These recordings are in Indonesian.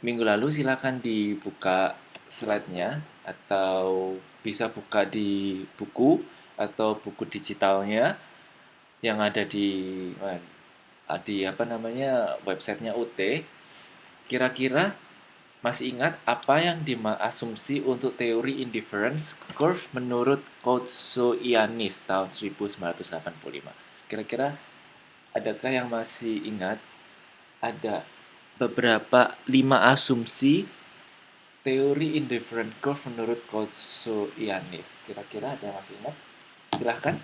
minggu lalu silakan dibuka slide-nya atau bisa buka di buku atau buku digitalnya yang ada di apa namanya websitenya UT. Kira-kira masih ingat apa yang diasumsi untuk teori indifference curve menurut Koutso-Ianis tahun 1985? Kira-kira adakah yang masih ingat ada beberapa 5 asumsi teori indifferent curve menurut Koutso-Ianis? Kira-kira ada yang masih ingat? Silahkan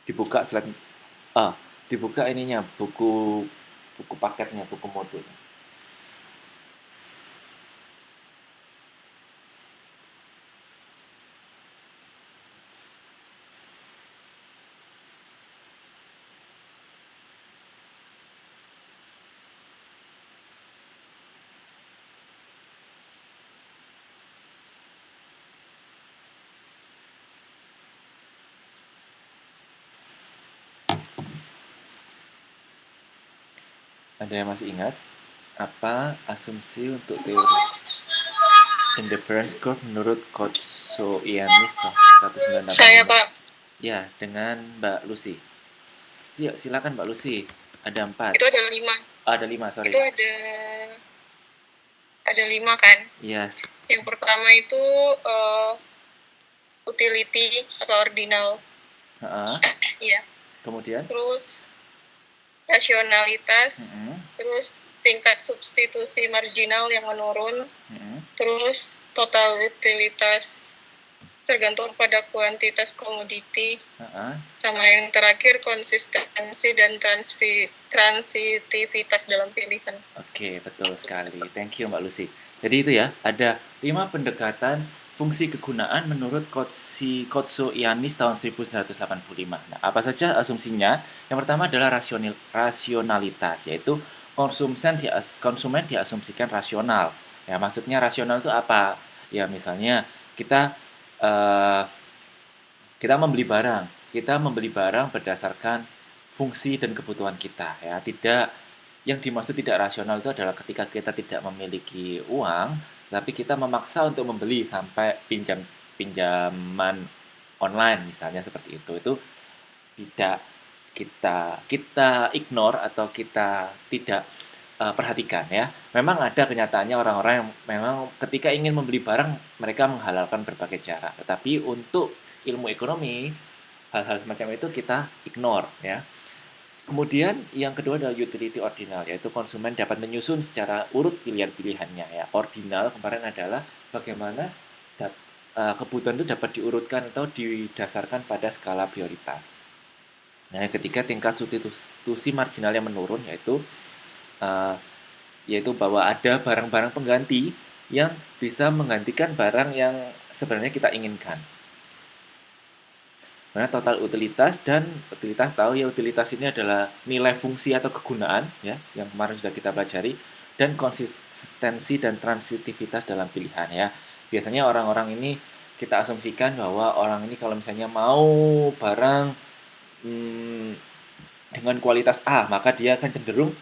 dibuka slide, ah dibuka ininya, buku buku paketnya, buku modulnya. Ada yang masih ingat apa asumsi untuk teori indifference curve menurut Koutso-Ianis 1985? Saya, Pak. Ya, dengan Mbak Lucy. Silakan Mbak Lucy. Ada 4. Itu ada 5. Ada 5, sorry. Itu ada 5 kan? Yes. Yang pertama itu utility atau ordinal. Iya. Kemudian? Terus rasionalitas. Terus tingkat substitusi marginal yang menurun. Terus total utilitas tergantung pada kuantitas komoditi. Sama yang terakhir konsistensi dan transitivitas dalam pilihan. Oke, betul sekali. Thank you Mbak Lucy. Jadi itu ya, ada 5 pendekatan fungsi kegunaan menurut Koutso-Ianis tahun 1985. Nah, apa saja asumsinya? Yang pertama adalah rasionalitas, yaitu konsumen diasumsikan rasional. Ya, maksudnya rasional itu apa? Ya, misalnya kita uh, kita membeli barang berdasarkan fungsi dan kebutuhan kita, ya. Yang dimaksud tidak rasional itu adalah ketika kita tidak memiliki uang, tapi kita memaksa untuk membeli sampai pinjaman online misalnya seperti itu. Itu tidak kita ignore atau kita tidak perhatikan, ya. Memang ada kenyataannya orang-orang yang memang ketika ingin membeli barang mereka menghalalkan berbagai cara. Tetapi untuk ilmu ekonomi hal-hal semacam itu kita ignore, ya. Kemudian yang kedua adalah utility ordinal, yaitu konsumen dapat menyusun secara urut pilihan-pilihannya, ya. Ordinal kemarin adalah bagaimana kebutuhan itu dapat diurutkan atau didasarkan pada skala prioritas. Nah, ketika tingkat substitusi marginal yang menurun, yaitu bahwa ada barang-barang pengganti yang bisa menggantikan barang yang sebenarnya kita inginkan. Mana total utilitas, dan utilitas tahu ya, utilitas ini adalah nilai fungsi atau kegunaan, ya, yang kemarin sudah kita pelajari, dan konsistensi dan transitivitas dalam pilihan, ya. Biasanya orang-orang ini kita asumsikan bahwa orang ini kalau misalnya mau barang dengan kualitas A, maka dia akan cenderung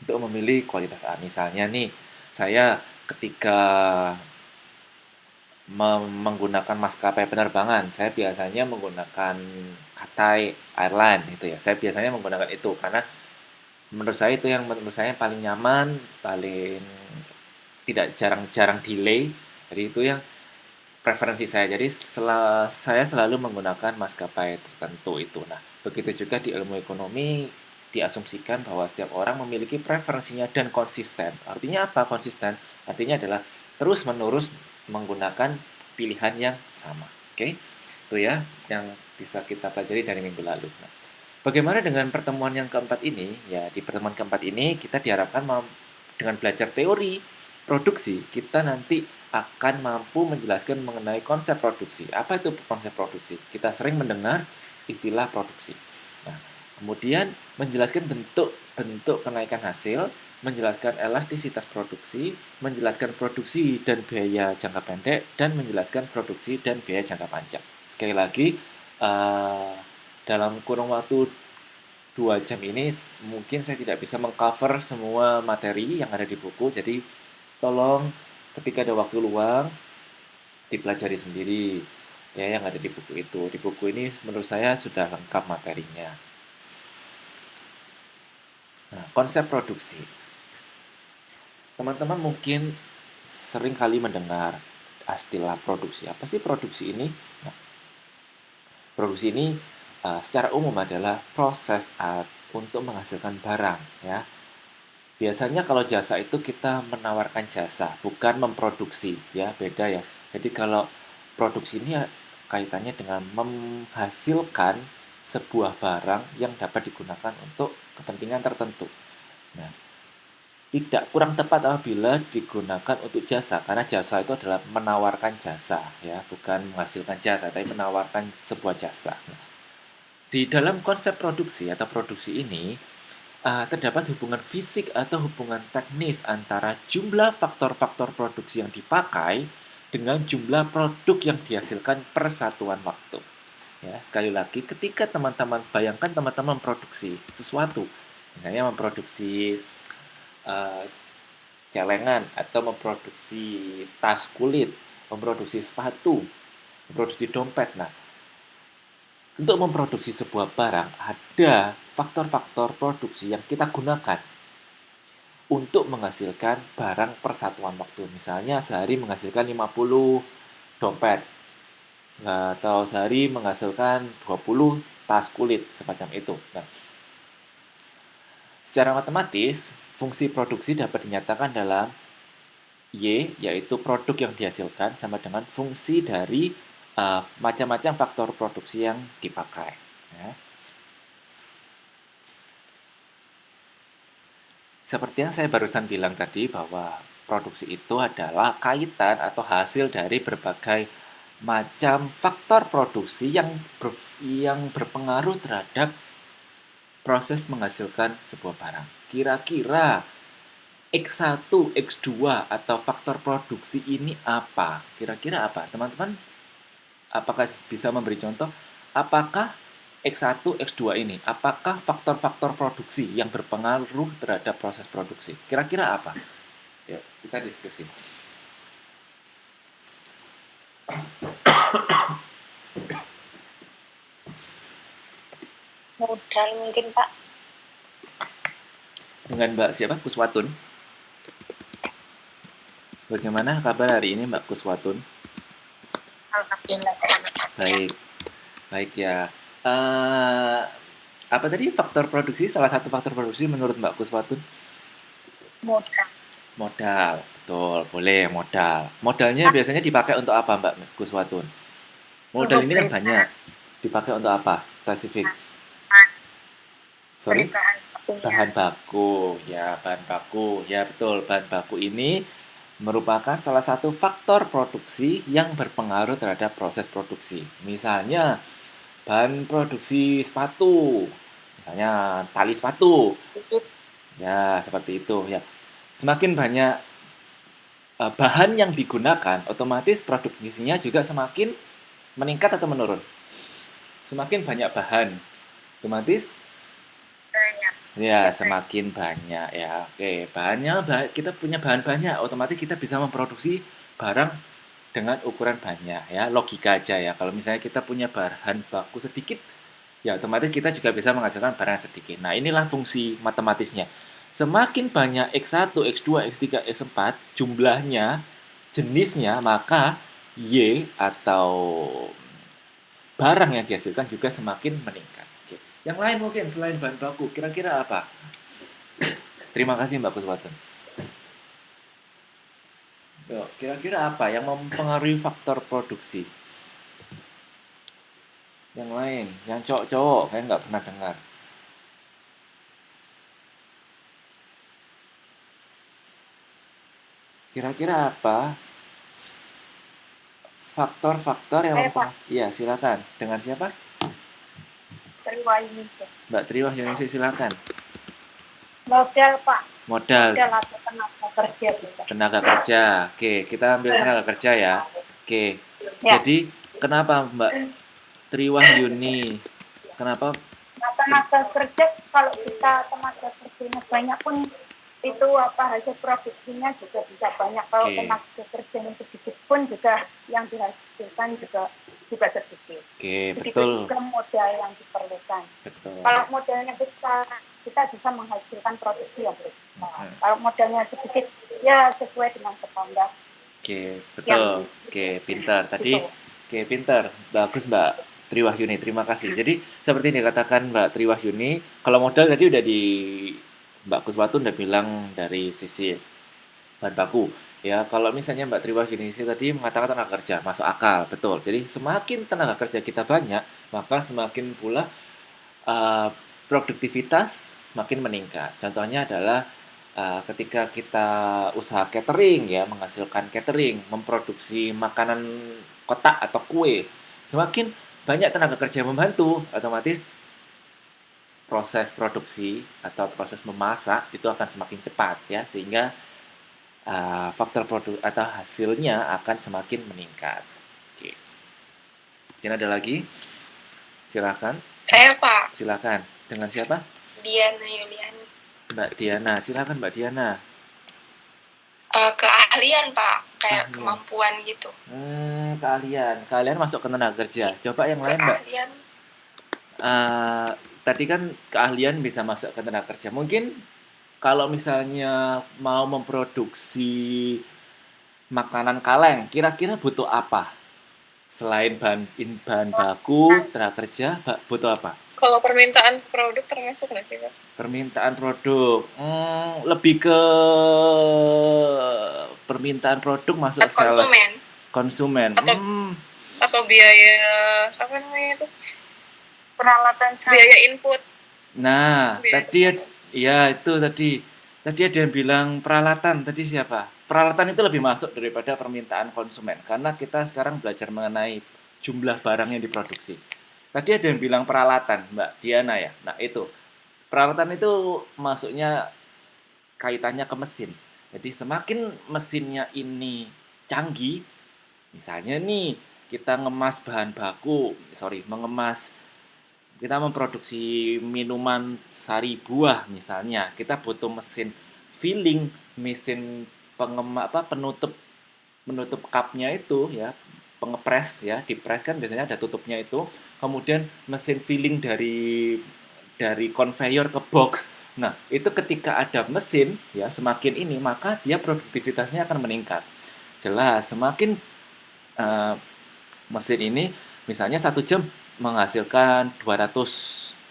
untuk memilih kualitas A. Misalnya nih, saya ketika menggunakan maskapai penerbangan, saya biasanya menggunakan Cathay Airline itu ya. Saya biasanya menggunakan itu karena menurut saya itu yang menurut saya paling nyaman, paling tidak jarang-jarang delay. Jadi itu yang preferensi saya. Jadi saya selalu menggunakan maskapai tertentu itu. Nah, begitu juga di ilmu ekonomi diasumsikan bahwa setiap orang memiliki preferensinya dan konsisten. Artinya apa konsisten? Artinya adalah terus-menerus menggunakan pilihan yang sama. Oke, itu ya yang bisa kita pelajari dari minggu lalu. Nah, bagaimana dengan pertemuan yang keempat ini? Ya, di pertemuan keempat ini kita diharapkan dengan belajar teori produksi, kita nanti akan mampu menjelaskan mengenai konsep produksi. Apa itu konsep produksi? Kita sering mendengar istilah produksi. Nah, kemudian menjelaskan bentuk-bentuk kenaikan hasil, menjelaskan elastisitas produksi, menjelaskan produksi dan biaya jangka pendek, dan menjelaskan produksi dan biaya jangka panjang. Sekali lagi, dalam kurun waktu 2 jam ini mungkin saya tidak bisa mengcover semua materi yang ada di buku, jadi tolong ketika ada waktu luang dipelajari sendiri ya yang ada di buku itu. Di buku ini menurut saya sudah lengkap materinya. Nah, konsep produksi. Teman-teman mungkin sering kali mendengar istilah produksi. Apa sih produksi ini? Nah, produksi ini secara umum adalah proses untuk menghasilkan barang ya. Biasanya kalau jasa itu kita menawarkan jasa, bukan memproduksi ya, beda ya. Jadi kalau produksi ini ya kaitannya dengan menghasilkan sebuah barang yang dapat digunakan untuk kepentingan tertentu. Nah, tidak kurang tepat apabila digunakan untuk jasa, karena jasa itu adalah menawarkan jasa ya, bukan menghasilkan jasa, tapi menawarkan sebuah jasa. Nah, di dalam konsep produksi atau produksi ini terdapat hubungan fisik atau hubungan teknis antara jumlah faktor-faktor produksi yang dipakai dengan jumlah produk yang dihasilkan per satuan waktu. Ya, sekali lagi, ketika teman-teman bayangkan teman-teman memproduksi sesuatu, misalnya memproduksi uh, celengan atau memproduksi tas kulit, memproduksi sepatu, memproduksi dompet. Nah, untuk memproduksi sebuah barang ada faktor-faktor produksi yang kita gunakan untuk menghasilkan barang per satuan waktu. Misalnya sehari menghasilkan 50 dompet atau sehari menghasilkan 20 tas kulit semacam itu. Nah, secara matematis, fungsi produksi dapat dinyatakan dalam Y, yaitu produk yang dihasilkan, sama dengan fungsi dari macam-macam faktor produksi yang dipakai. Ya. Seperti yang saya barusan bilang tadi, bahwa produksi itu adalah kaitan atau hasil dari berbagai macam faktor produksi yang berpengaruh terhadap proses menghasilkan sebuah barang. Kira-kira X1, X2 atau faktor produksi ini apa? Kira-kira apa? Teman-teman, apakah bisa memberi contoh? Apakah X1, X2 ini, apakah faktor-faktor produksi yang berpengaruh terhadap proses produksi? Kira-kira apa? Yuk, kita diskusi. Modal mungkin, Pak. Dengan Mbak siapa? Kuswatun. Bagaimana kabar hari ini Mbak Kuswatun? Alhamdulillah. Baik, baik ya. Uh, apa tadi faktor produksi? Salah satu faktor produksi menurut Mbak Kuswatun? Modal. Modal, betul, boleh modal. Modalnya biasanya dipakai untuk apa Mbak Kuswatun? Modal ini kan banyak. Dipakai untuk apa? Spesifik. Sorry? Bahan baku. Ya, bahan baku. Ya, betul. Bahan baku ini merupakan salah satu faktor produksi yang berpengaruh terhadap proses produksi. Misalnya, bahan produksi sepatu. Misalnya, tali sepatu. Ya, seperti itu. Ya, semakin banyak bahan yang digunakan, otomatis produksinya juga semakin meningkat atau menurun. Semakin banyak bahan, otomatis ya semakin banyak ya. Oke, kita punya bahan banyak, otomatis kita bisa memproduksi barang dengan ukuran banyak ya. Logika aja ya. Kalau misalnya kita punya bahan baku sedikit, ya otomatis kita juga bisa menghasilkan barang sedikit. Nah, inilah fungsi matematisnya. Semakin banyak X1, X2, X3, X4 jumlahnya, jenisnya, maka Y atau barang yang dihasilkan juga semakin meningkat. Oke. Yang lain mungkin selain bahan baku, kira-kira apa? Terima kasih Mbak Kuswatun. Kira-kira apa yang mempengaruhi faktor produksi? Yang lain, yang cowok-cowok, saya nggak pernah dengar. Kira-kira apa faktor-faktor yang mempengaruhi? Iya, silakan. Dengan siapa? Mbak Triwahyuni, silakan. Modal, Pak. Modal. Modal atau tenaga kerja juga. Tenaga kerja. Oke, kita ambil tenaga kerja ya. Oke. Ya. Jadi, kenapa Mbak Triwahyuni? Kenapa tenaga kerja, kalau kita tenaga kerjanya banyak pun itu hasil produksinya juga bisa banyak. Kalau tenaga kerjanya sedikit pun juga yang dihasilkan juga sedikit. Begitu juga modal yang diperlukan. Kalau modalnya kita bisa menghasilkan produksi yang besar. Kalau modalnya sedikit, ya sesuai dengan standar. Betul. Pintar. Tadi, pintar. Bagus Mbak Triwahyuni, terima kasih. Jadi seperti yang dikatakan Mbak Triwahyuni, kalau modal tadi udah di Mbak Kuswatun udah bilang dari sisi bahan baku. Ya, kalau misalnya Mbak Triwahyuni tadi mengatakan tenaga kerja, masuk akal, betul. Jadi semakin tenaga kerja kita banyak, maka semakin pula produktivitas makin meningkat. Contohnya adalah ketika kita usaha catering ya, menghasilkan catering, memproduksi makanan kotak atau kue, semakin banyak tenaga kerja yang membantu, otomatis proses produksi atau proses memasak itu akan semakin cepat ya, sehingga faktor produk atau hasilnya akan semakin meningkat. Oke. Mungkin ada lagi? Silakan. Saya Pak. Silakan. Dengan siapa? Diana Yuliani. Mbak Diana, silakan Mbak Diana. Keahlian Pak, kayak kemampuan gitu. Keahlian masuk ke tenaga kerja. Coba yang lain Mbak. Keahlian. Tadi kan keahlian bisa masuk ke tenaga kerja. Mungkin kalau misalnya mau memproduksi makanan kaleng, kira-kira butuh apa? Selain bahan baku, tenaga kerja, butuh apa? Kalau permintaan produk termasuk nggak sih Pak? Permintaan produk, lebih ke permintaan produk masuk sales. Konsumen. Atau biaya apa namanya itu? Peralatan, biaya input. Nah, tadi ada yang bilang peralatan. Tadi siapa? Peralatan itu lebih masuk daripada permintaan konsumen karena kita sekarang belajar mengenai jumlah barang yang diproduksi. Tadi ada yang bilang peralatan, Mbak Diana ya. Nah, itu. Peralatan itu masuknya kaitannya ke mesin. Jadi semakin mesinnya ini canggih, misalnya nih kita kita memproduksi minuman sari buah misalnya, kita butuh mesin filling, mesin penutup cupnya itu ya, pengepres ya, dipres kan biasanya ada tutupnya itu, kemudian mesin filling dari conveyor ke box. Nah, itu ketika ada mesin ya semakin ini maka dia produktivitasnya akan meningkat. Jelas, semakin mesin ini misalnya 1 jam menghasilkan 200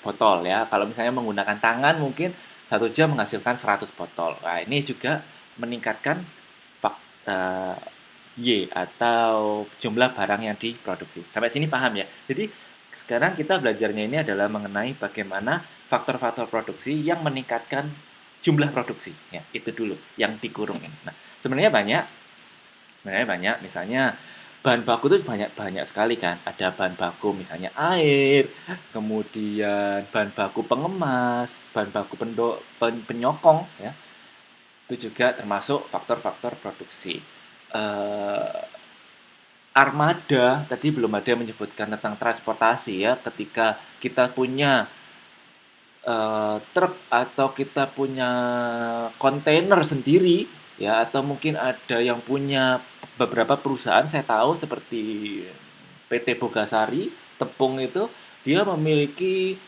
botol ya. Kalau misalnya menggunakan tangan mungkin 1 jam menghasilkan 100 botol. Nah, ini juga meningkatkan Y atau jumlah barang yang diproduksi. Sampai sini paham ya? Jadi sekarang kita belajarnya ini adalah mengenai bagaimana faktor-faktor produksi yang meningkatkan jumlah produksi. Ya, itu dulu yang dikurung ini. Nah, sebenarnya banyak. Misalnya bahan baku itu banyak sekali kan. Ada bahan baku misalnya air, kemudian bahan baku pengemas, bahan baku penyokong ya. Itu juga termasuk faktor-faktor produksi. Armada, tadi belum ada yang menyebutkan tentang transportasi ya. Ketika kita punya truk atau kita punya kontainer sendiri ya, atau mungkin ada yang punya beberapa perusahaan, saya tahu seperti PT Bogasari Tepung itu dia memiliki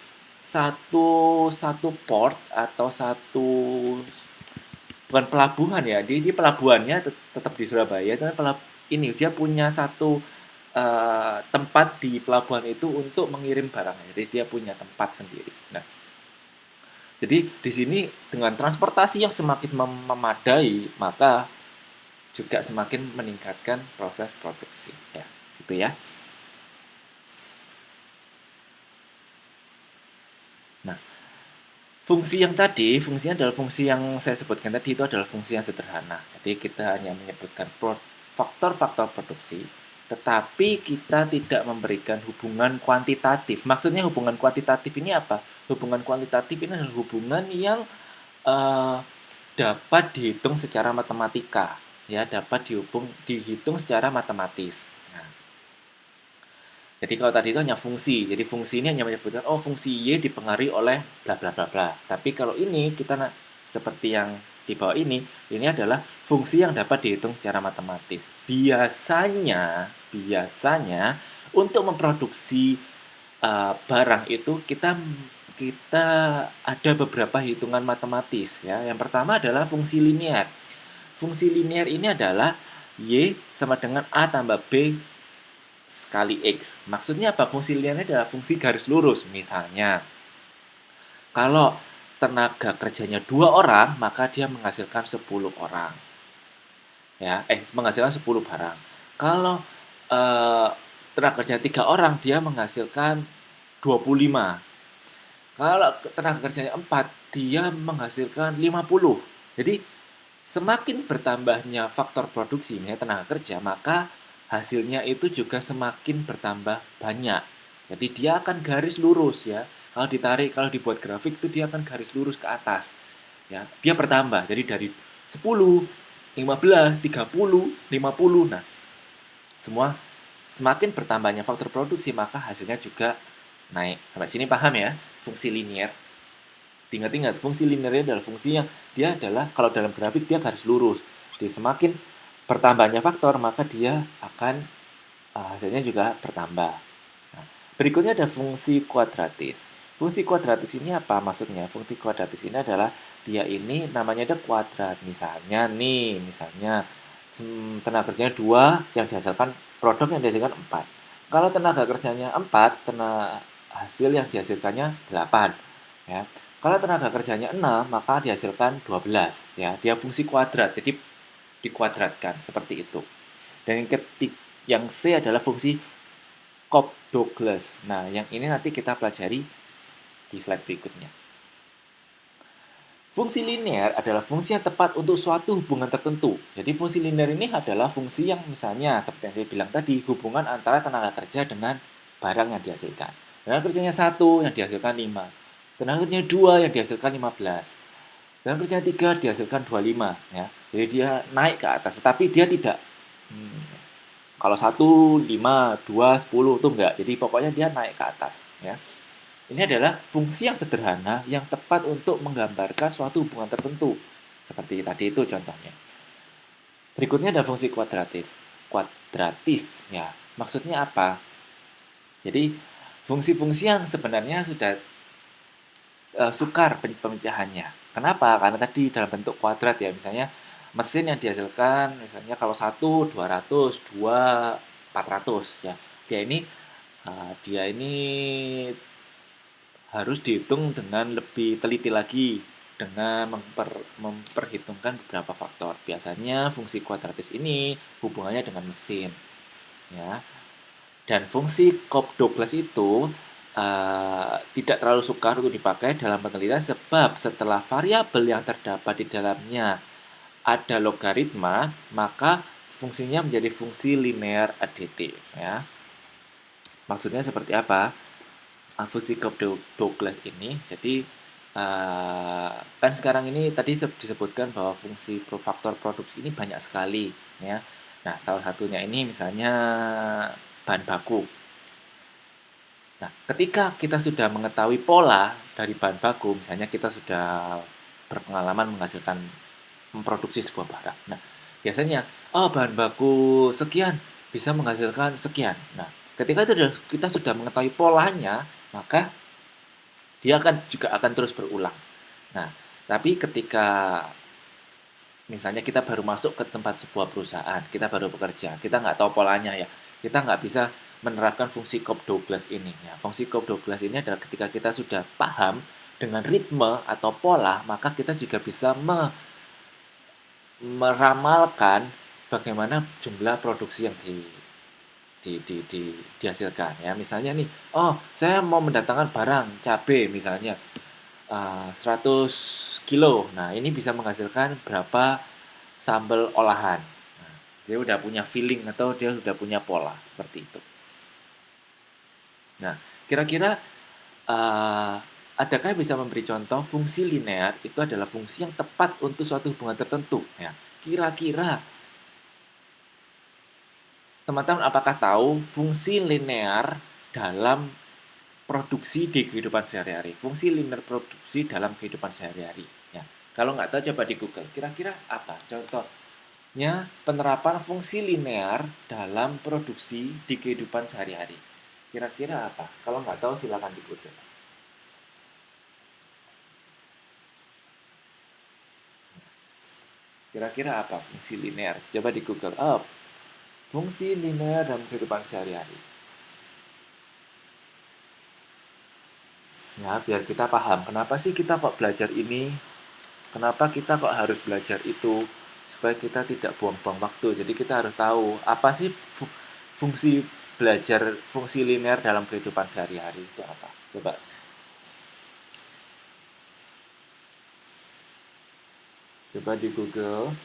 satu port atau bukan pelabuhan ya, di pelabuhannya tetap di Surabaya, tapi ini dia punya satu tempat di pelabuhan itu untuk mengirim barangnya. Jadi dia punya tempat sendiri. Nah, jadi di sini dengan transportasi yang semakin memadai, maka juga semakin meningkatkan proses produksi. Ya, gitu ya. Nah, fungsinya adalah fungsi yang saya sebutkan tadi itu adalah fungsi yang sederhana. Jadi kita hanya menyebutkan faktor-faktor produksi, tetapi kita tidak memberikan hubungan kuantitatif. Maksudnya hubungan kuantitatif ini apa? Hubungan kuantitatif ini adalah hubungan yang dapat dihitung secara matematika, ya, dapat dihitung secara matematis. Nah, Jadi kalau tadi itu hanya fungsi. Jadi fungsi ini hanya menyebutkan oh fungsi Y dipengaruhi oleh bla bla bla bla. Tapi kalau ini kita seperti yang di bawah ini adalah fungsi yang dapat dihitung secara matematis. Biasanya untuk memproduksi barang itu kita ada beberapa hitungan matematis ya. Yang pertama adalah fungsi linear. Fungsi linear ini adalah Y sama dengan A tambah B sekali X. Maksudnya apa? Fungsi linear adalah fungsi garis lurus. Misalnya, kalau tenaga kerjanya 2 orang, maka dia menghasilkan 10 orang. Ya, menghasilkan 10 barang. Kalau tenaga kerja 3 orang, dia menghasilkan 25. Kalau tenaga kerjanya 4, dia menghasilkan 50. Jadi, semakin bertambahnya faktor produksi, misalnya tenaga kerja, maka hasilnya itu juga semakin bertambah banyak. Jadi dia akan garis lurus ya. Kalau ditarik, kalau dibuat grafik itu dia akan garis lurus ke atas. Ya, dia bertambah. Jadi dari 10, 15, 30, 50. Nah, semua semakin bertambahnya faktor produksi, maka hasilnya juga naik. Sampai sini paham ya? Fungsi linear. Ingat-ingat, fungsi linear adalah fungsi yang dia adalah, kalau dalam grafik dia garis lurus. Jadi semakin bertambahnya faktor, maka dia akan hasilnya juga bertambah. Nah, berikutnya ada fungsi kuadratis. Fungsi kuadratis ini apa maksudnya? Fungsi kuadratis ini adalah dia ini namanya ada kuadrat. Misalnya tenaga kerjanya 2 yang dihasilkan produk yang dihasilkan 4. Kalau tenaga kerjanya 4, hasil yang dihasilkannya 8. Ya. Kalau tenaga kerjanya 6, maka dihasilkan 12. Ya, dia fungsi kuadrat, jadi dikuadratkan seperti itu. Dan yang C adalah fungsi Cobb-Douglas. Nah, yang ini nanti kita pelajari di slide berikutnya. Fungsi linear adalah fungsi yang tepat untuk suatu hubungan tertentu. Jadi fungsi linear ini adalah fungsi yang misalnya, seperti yang saya bilang tadi, hubungan antara tenaga kerja dengan barang yang dihasilkan. Tenaga kerjanya 1 yang dihasilkan 5. Tenaga kerjanya 2 yang dihasilkan 15. Tenaga kerjanya 3 dihasilkan 25. Ya. Jadi dia naik ke atas, tetapi dia tidak kalau 1, 5, 2, 10 itu enggak. Jadi pokoknya dia naik ke atas. Ya. Ini adalah fungsi yang sederhana yang tepat untuk menggambarkan suatu hubungan tertentu. Seperti tadi itu contohnya. Berikutnya ada fungsi kuadratis. Kuadratis, ya. Maksudnya apa? Jadi fungsi-fungsi yang sebenarnya sudah sukar pemecahannya. Kenapa? Karena tadi dalam bentuk kuadrat ya, misalnya mesin yang dihasilkan, misalnya kalau 1 200, 2 400 ya. Dia ini harus dihitung dengan lebih teliti lagi dengan memperhitungkan beberapa faktor. Biasanya fungsi kuadratis ini hubungannya dengan mesin ya. Dan fungsi Cobb-Douglas itu tidak terlalu sukar untuk dipakai dalam penelitian sebab setelah variabel yang terdapat di dalamnya ada logaritma, maka fungsinya menjadi fungsi linear aditif ya. Maksudnya seperti apa? Fungsi Cobb-Douglas ini, jadi kan sekarang ini tadi disebutkan bahwa fungsi faktor produksi ini banyak sekali ya. Nah, salah satunya ini misalnya bahan baku. Nah, ketika kita sudah mengetahui pola dari bahan baku, misalnya kita sudah berpengalaman memproduksi sebuah barang. Nah, biasanya, bahan baku sekian bisa menghasilkan sekian. Nah, ketika kita sudah mengetahui polanya, maka dia juga akan terus berulang. Nah, tapi ketika misalnya kita baru masuk ke tempat sebuah perusahaan, kita baru bekerja, kita nggak tahu polanya ya, kita nggak bisa menerapkan fungsi Cobb-Douglas ini. Ya, fungsi Cobb-Douglas ini adalah ketika kita sudah paham dengan ritme atau pola, maka kita juga bisa meramalkan bagaimana jumlah produksi yang dihasilkan. Ya, misalnya nih, saya mau mendatangkan barang cabai misalnya 100 kilo. Nah, ini bisa menghasilkan berapa sambal olahan. Nah, dia udah punya feeling atau dia sudah punya pola seperti itu. Nah, kira-kira adakah bisa memberi contoh fungsi linear itu adalah fungsi yang tepat untuk suatu hubungan tertentu? Ya, kira-kira teman-teman apakah tahu fungsi linear dalam produksi di kehidupan sehari-hari. Fungsi linear produksi dalam kehidupan sehari-hari. Ya, kalau nggak tahu coba di Google. Kira-kira apa? Contohnya penerapan fungsi linear dalam produksi di kehidupan sehari-hari. Kira-kira apa? Kalau nggak tahu silakan di Google. Kira-kira apa fungsi linear? Coba di Google. Oh, fungsi linear dalam kehidupan sehari-hari. Ya, biar kita paham kenapa sih kita kok belajar ini, kenapa kita kok harus belajar itu, supaya kita tidak buang-buang waktu. Jadi kita harus tahu apa sih fungsi belajar fungsi linear dalam kehidupan sehari-hari itu apa. Coba. Coba di Google.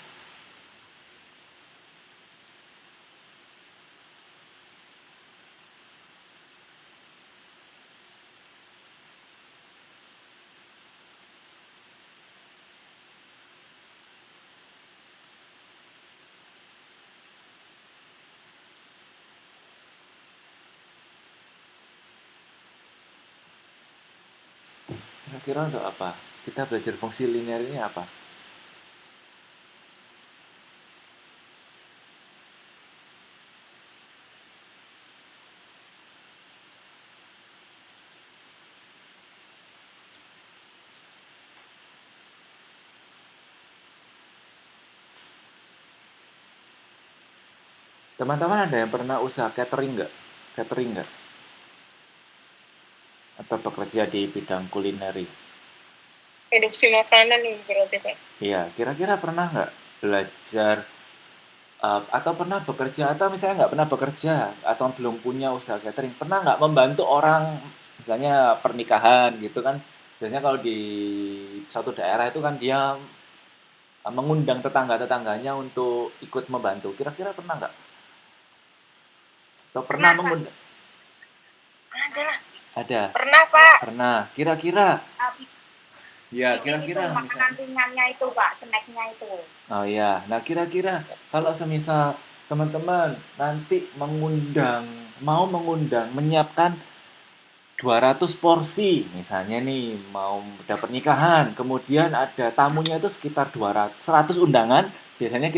Kira-kira untuk apa? Kita belajar fungsi linear ini apa? Teman-teman ada yang pernah usaha catering nggak? Catering nggak? Atau bekerja di bidang kulineri? Produksi makanan nih berarti Pak. Iya, kira-kira pernah nggak belajar atau pernah bekerja atau misalnya nggak pernah bekerja atau belum punya usaha catering, pernah nggak membantu orang misalnya pernikahan gitu kan? Biasanya kalau di suatu daerah itu kan dia mengundang tetangga-tetangganya untuk ikut membantu. Kira-kira pernah nggak? Atau pernah Pernah, Pak. mengundang? Ada lah. Ada. Pernah Pak. Pernah. Kira-kira? Ya, Ini itu kira-kira makanan misalnya. ringannya itu, Pak, snacknya itu. Oh ya, nah kira-kira kalau semisal teman-teman nanti mau mengundang, menyiapkan 200 porsi, misalnya nih mau ada pernikahan, kemudian ada tamunya itu sekitar 200, 100 undangan, biasanya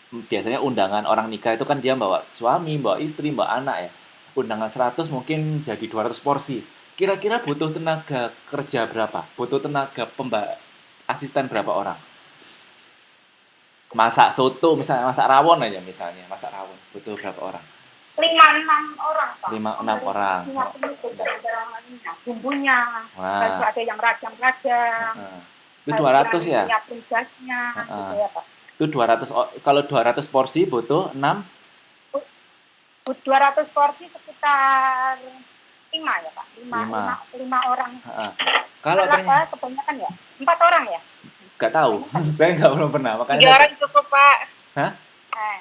biasanya undangan orang nikah itu kan dia bawa suami, bawa istri, bawa anak ya. Undangan 100 mungkin jadi 200 porsi. Kira-kira butuh tenaga kerja berapa? Butuh tenaga asisten berapa orang? Masak soto misalnya, masak rawon aja misalnya, masak rawon butuh berapa orang? 5-6 orang, Pak. 5-6 orang. Nyiapin itu barang-barangnya, bumbunya. Terus Wah, ada yang rajang-rajang, itu ada 200 yang ya? nyiapin gasnya, gitu ya, Pak. Itu 200, kalau 200 porsi butuh 6. 200 porsi sekitar 5 ya, Pak. 5, 5. 5 orang. Kalau ternyata Kebanyakan ya? 4 orang ya? nggak tahu, saya nggak belum pernah, 3 makanya orang cukup Pak. Hah? Eh,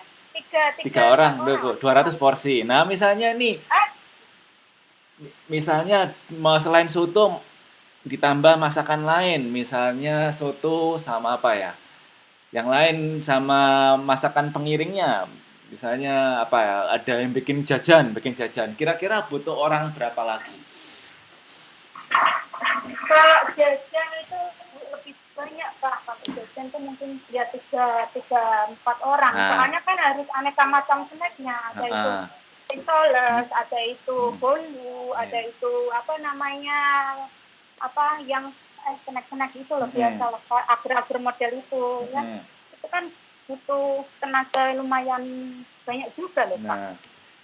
3 orang, 200 porsi. Nah, misalnya nih, misalnya selain soto ditambah masakan lain, misalnya soto sama apa ya? Yang lain sama masakan pengiringnya. Misalnya apa ya? Ada yang bikin jajan. Kira-kira butuh orang berapa lagi? Kalau jajan itu lebih banyak, Pak. Kalau jajan itu mungkin ya 4 orang. Nah. Soalnya kan harus aneka macam snacknya. Ada itu pintoles, ada itu bolu, ada itu apa namanya, apa yang snack-snack itu loh, biasa loh, agar-agar model itu. Ya. Itu kan butuh tenaga lumayan banyak juga loh, Pak. Nah,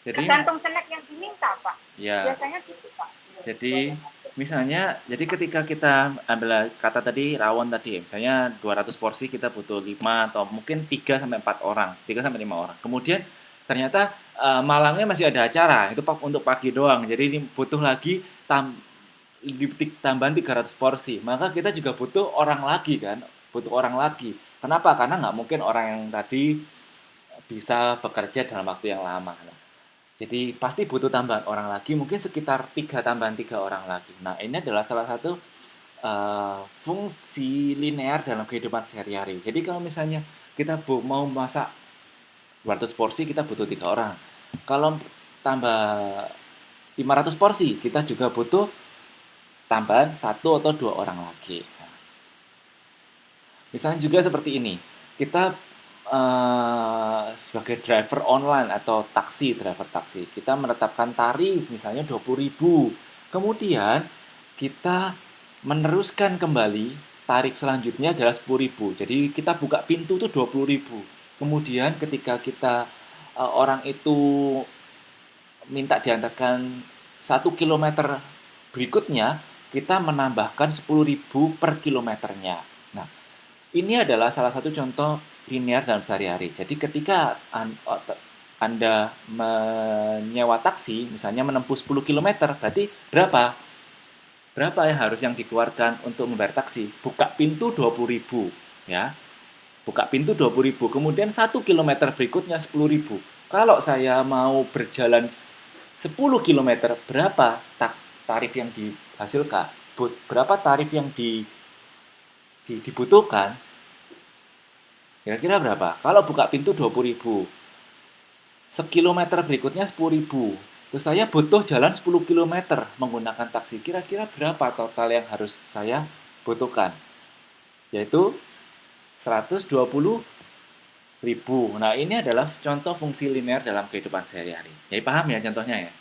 jadi tergantung snack yang diminta, Pak. Ya. Biasanya gitu, Pak. Jadi misalnya, jadi ketika kita ambil kata tadi rawon tadi, misalnya 200 porsi kita butuh 5 atau mungkin 3 sampai 4 orang, 3 sampai 5 orang. Kemudian ternyata malangnya masih ada acara, itu untuk pagi doang. Jadi ini butuh lagi tambahan 300 porsi. Maka kita juga butuh orang lagi kan, butuh orang lagi. Kenapa? Karena nggak mungkin orang yang tadi bisa bekerja dalam waktu yang lama. Jadi pasti butuh tambahan orang lagi, mungkin sekitar 3 orang lagi. Nah, ini adalah salah satu fungsi linear dalam kehidupan sehari-hari. Jadi kalau misalnya kita mau masak 200 porsi, kita butuh 3 orang. Kalau tambah 500 porsi, kita juga butuh tambahan 1 atau 2 orang lagi. Nah, misalnya juga seperti ini, kita sebagai driver online atau driver taksi, kita menetapkan tarif misalnya 20.000. Kemudian kita meneruskan kembali tarif selanjutnya adalah 10.000. Jadi kita buka pintu tuh 20.000. Kemudian ketika kita orang itu minta diantarkan 1 kilometer berikutnya, kita menambahkan 10.000 per kilometernya. Nah, ini adalah salah satu contoh linear dalam sehari-hari. Jadi ketika Anda menyewa taksi, misalnya menempuh 10 kilometer, berarti berapa? Berapa yang dikeluarkan untuk membayar taksi? Buka pintu 20.000, ya. Buka pintu 20.000, kemudian 1 kilometer berikutnya 10.000. Kalau saya mau berjalan 10 kilometer, berapa tarif yang dihasilkan? Berapa tarif yang dibutuhkan? Kira-kira berapa? Kalau buka pintu 20.000, sekilometer berikutnya 10.000. Terus saya butuh jalan 10 kilometer menggunakan taksi. Kira-kira berapa total yang harus saya butuhkan? Yaitu 120.000. Nah, ini adalah contoh fungsi linear dalam kehidupan sehari-hari. Jadi paham ya contohnya ya?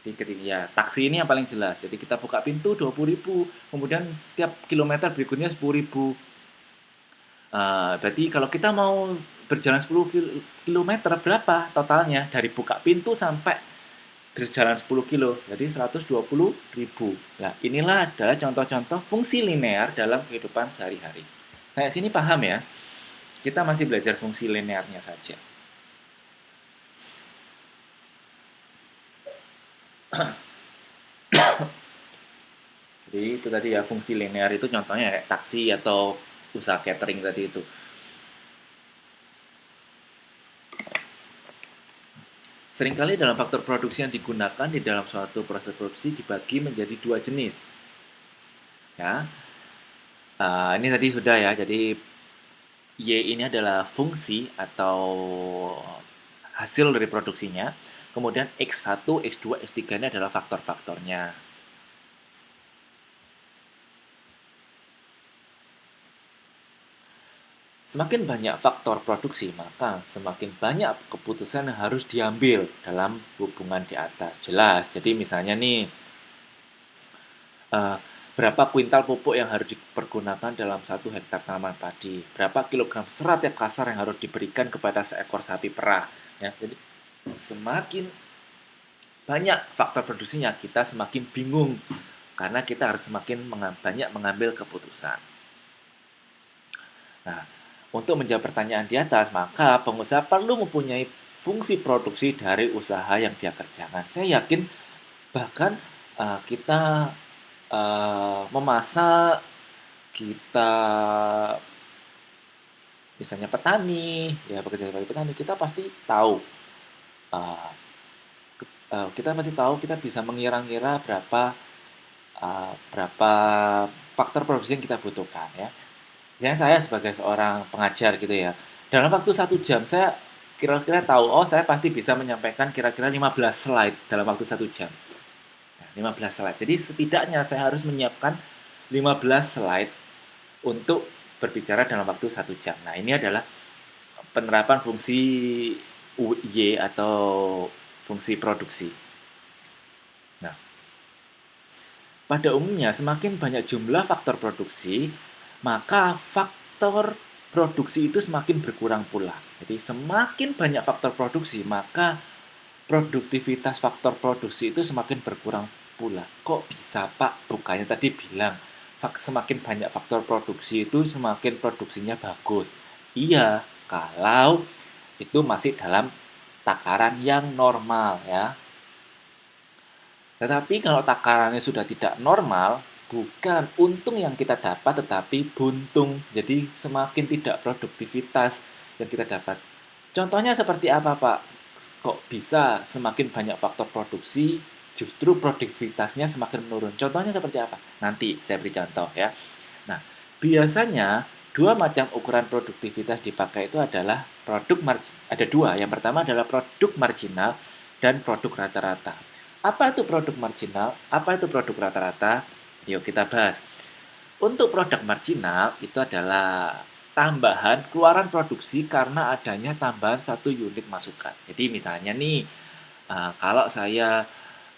Jadi ketika ya, taksi ini yang paling jelas. Jadi kita buka pintu 20.000, kemudian setiap kilometer berikutnya 10.000. Berarti kalau kita mau berjalan 10 kilometer berapa totalnya dari buka pintu sampai berjalan 10 kilo, jadi 120.000. Nah, inilah adalah contoh-contoh fungsi linear dalam kehidupan sehari-hari. Nah, sini paham ya? Kita masih belajar fungsi linearnya saja. Jadi itu tadi ya, fungsi linear itu contohnya kayak taksi atau usaha catering tadi itu. Seringkali dalam faktor produksi yang digunakan di dalam suatu proses produksi dibagi menjadi 2 jenis. Ya, ini tadi sudah ya. Jadi Y ini adalah fungsi atau hasil dari produksinya. Kemudian X1, X2, X3 ini adalah faktor-faktornya. Semakin banyak faktor produksi, maka semakin banyak keputusan yang harus diambil dalam hubungan di atas. Jelas, jadi misalnya nih, berapa kuintal pupuk yang harus dipergunakan dalam 1 hektar tanaman padi, berapa kilogram serat yang kasar yang harus diberikan kepada seekor sapi perah. Ya, jadi semakin banyak faktor produksinya, kita semakin bingung karena kita harus semakin banyak mengambil keputusan. Nah, untuk menjawab pertanyaan di atas, maka pengusaha perlu mempunyai fungsi produksi dari usaha yang dia kerjakan. Saya yakin bahkan kita memasak, kita misalnya petani, ya bekerja sebagai petani, kita pasti tahu, kita bisa mengira-ngira berapa faktor produksi yang kita butuhkan ya. Misalnya saya sebagai seorang pengajar gitu ya, dalam waktu 1 jam saya kira-kira tahu, oh saya pasti bisa menyampaikan kira-kira 15 slide dalam waktu 1 jam. 15 slide. Jadi setidaknya saya harus menyiapkan 15 slide untuk berbicara dalam waktu 1 jam. Nah, ini adalah penerapan fungsi Y atau fungsi produksi. Nah, pada umumnya semakin banyak jumlah faktor produksi, maka faktor produksi itu semakin berkurang pula. Jadi semakin banyak faktor produksi, maka produktivitas faktor produksi itu semakin berkurang pula. Kok bisa Pak? Bukannya tadi bilang semakin banyak faktor produksi itu semakin produksinya bagus. Iya, kalau itu masih dalam takaran yang normal ya. Tetapi kalau takarannya sudah tidak normal, bukan untung yang kita dapat, tetapi buntung. Jadi semakin tidak produktivitas yang kita dapat. Contohnya seperti apa, Pak? Kok bisa semakin banyak faktor produksi, justru produktivitasnya semakin menurun? Contohnya seperti apa? Nanti saya beri contoh ya. Nah, biasanya 2 macam ukuran produktivitas dipakai itu adalah ada 2. Yang pertama adalah produk marginal dan produk rata-rata. Apa itu produk marginal? Apa itu produk rata-rata? Yuk kita bahas. Untuk produk marginal itu adalah tambahan keluaran produksi karena adanya tambahan satu unit masukan. Jadi misalnya nih, kalau saya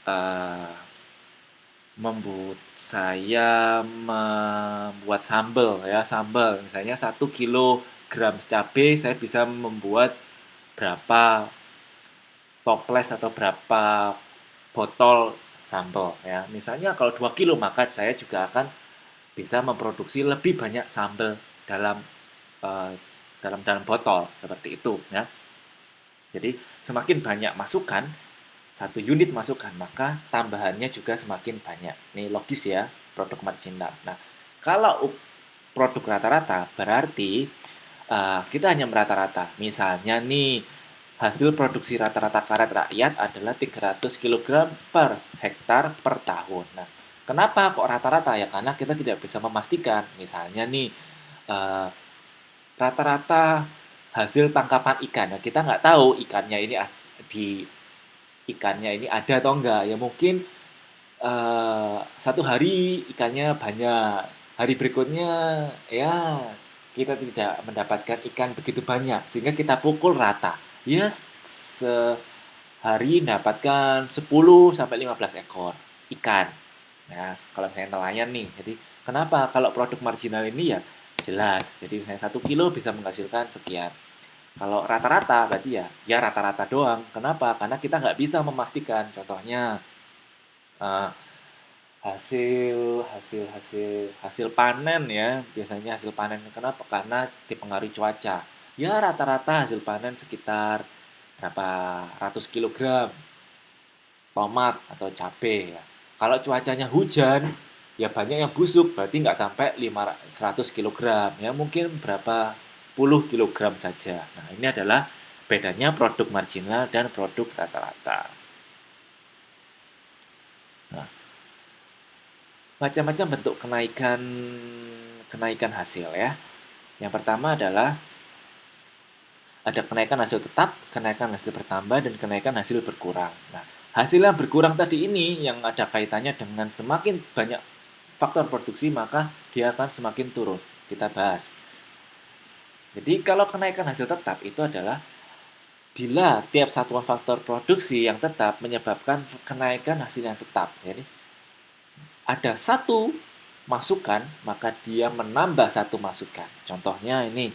eh, membuat sambal ya, sambal misalnya 1 kilogram cabai saya bisa membuat berapa toples atau berapa botol sambal ya. Misalnya kalau 2 kilo maka saya juga akan bisa memproduksi lebih banyak sambal dalam eh, dalam botol seperti itu ya. Jadi semakin banyak masukan, satu unit masukan, maka tambahannya juga semakin banyak. Ini logis ya, produk marginal. Nah, kalau produk rata-rata berarti kita hanya merata-rata. Misalnya nih, hasil produksi rata-rata karet rakyat adalah 300 kg per hektar per tahun. Nah, kenapa kok rata-rata ya? Karena kita tidak bisa memastikan. Misalnya nih, eh, rata-rata hasil tangkapan ikan. Nah, kita nggak tahu di ikannya ini ada atau enggak. Ya mungkin satu hari ikannya banyak, hari berikutnya ya kita tidak mendapatkan ikan begitu banyak sehingga kita pukul rata. Ya sehari mendapatkan 10 sampai 15 ekor ikan. Nah, kalau misalnya nelayan nih. Jadi kenapa kalau produk marginal ini ya jelas. Jadi misalnya 1 kilo bisa menghasilkan sekian. Kalau rata-rata berarti ya rata-rata doang. Kenapa? Karena kita nggak bisa memastikan. Contohnya eh, hasil panen ya, biasanya hasil panen. Kenapa? Karena dipengaruhi cuaca. Ya rata-rata hasil panen sekitar berapa ratus kilogram tomat atau cabai ya. Kalau cuacanya hujan, ya banyak yang busuk, berarti nggak sampai 100 kilogram ya, mungkin berapa puluh kilogram saja. Nah, ini adalah bedanya produk marginal dan produk rata-rata. Nah, macam-macam bentuk kenaikan kenaikan hasil ya. Yang pertama adalah ada kenaikan hasil tetap, kenaikan hasil bertambah, dan kenaikan hasil berkurang. Nah, hasil yang berkurang tadi ini yang ada kaitannya dengan semakin banyak faktor produksi, maka dia akan semakin turun. Kita bahas. Jadi, kalau kenaikan hasil tetap itu adalah bila tiap satuan faktor produksi yang tetap menyebabkan kenaikan hasil yang tetap. Jadi, ada satu masukan, maka dia menambah satu masukan. Contohnya ini,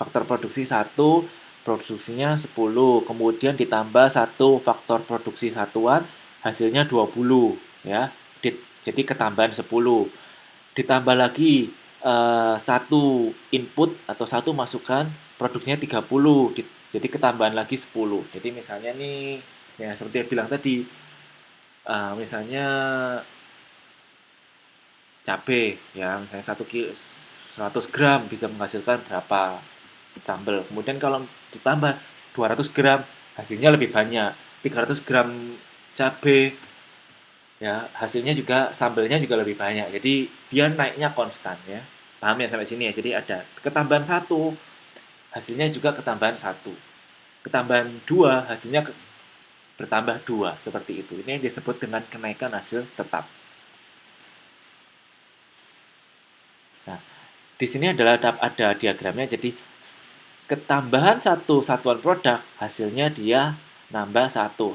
faktor produksi 1, produksinya 10, kemudian ditambah satu faktor produksi satuan, hasilnya 20 ya. Jadi ketambahan 10. Ditambah lagi satu input atau satu masukan, produksinya 30. Jadi ketambahan lagi 10. Jadi misalnya nih, ya seperti yang bilang tadi, misalnya cabai ya, misalnya 100 gram bisa menghasilkan berapa sambal. Kemudian kalau ditambah 200 gram, hasilnya lebih banyak. 300 gram cabai, ya hasilnya juga sambalnya juga lebih banyak. Jadi dia naiknya konstan ya. Paham ya sampai sini ya. Jadi ada ketambahan satu, hasilnya juga ketambahan satu. Ketambahan dua, hasilnya bertambah dua. Seperti itu. Ini yang disebut dengan kenaikan hasil tetap. Nah, di sini ada diagramnya. Jadi ketambahan satu satuan produk, hasilnya dia nambah satu.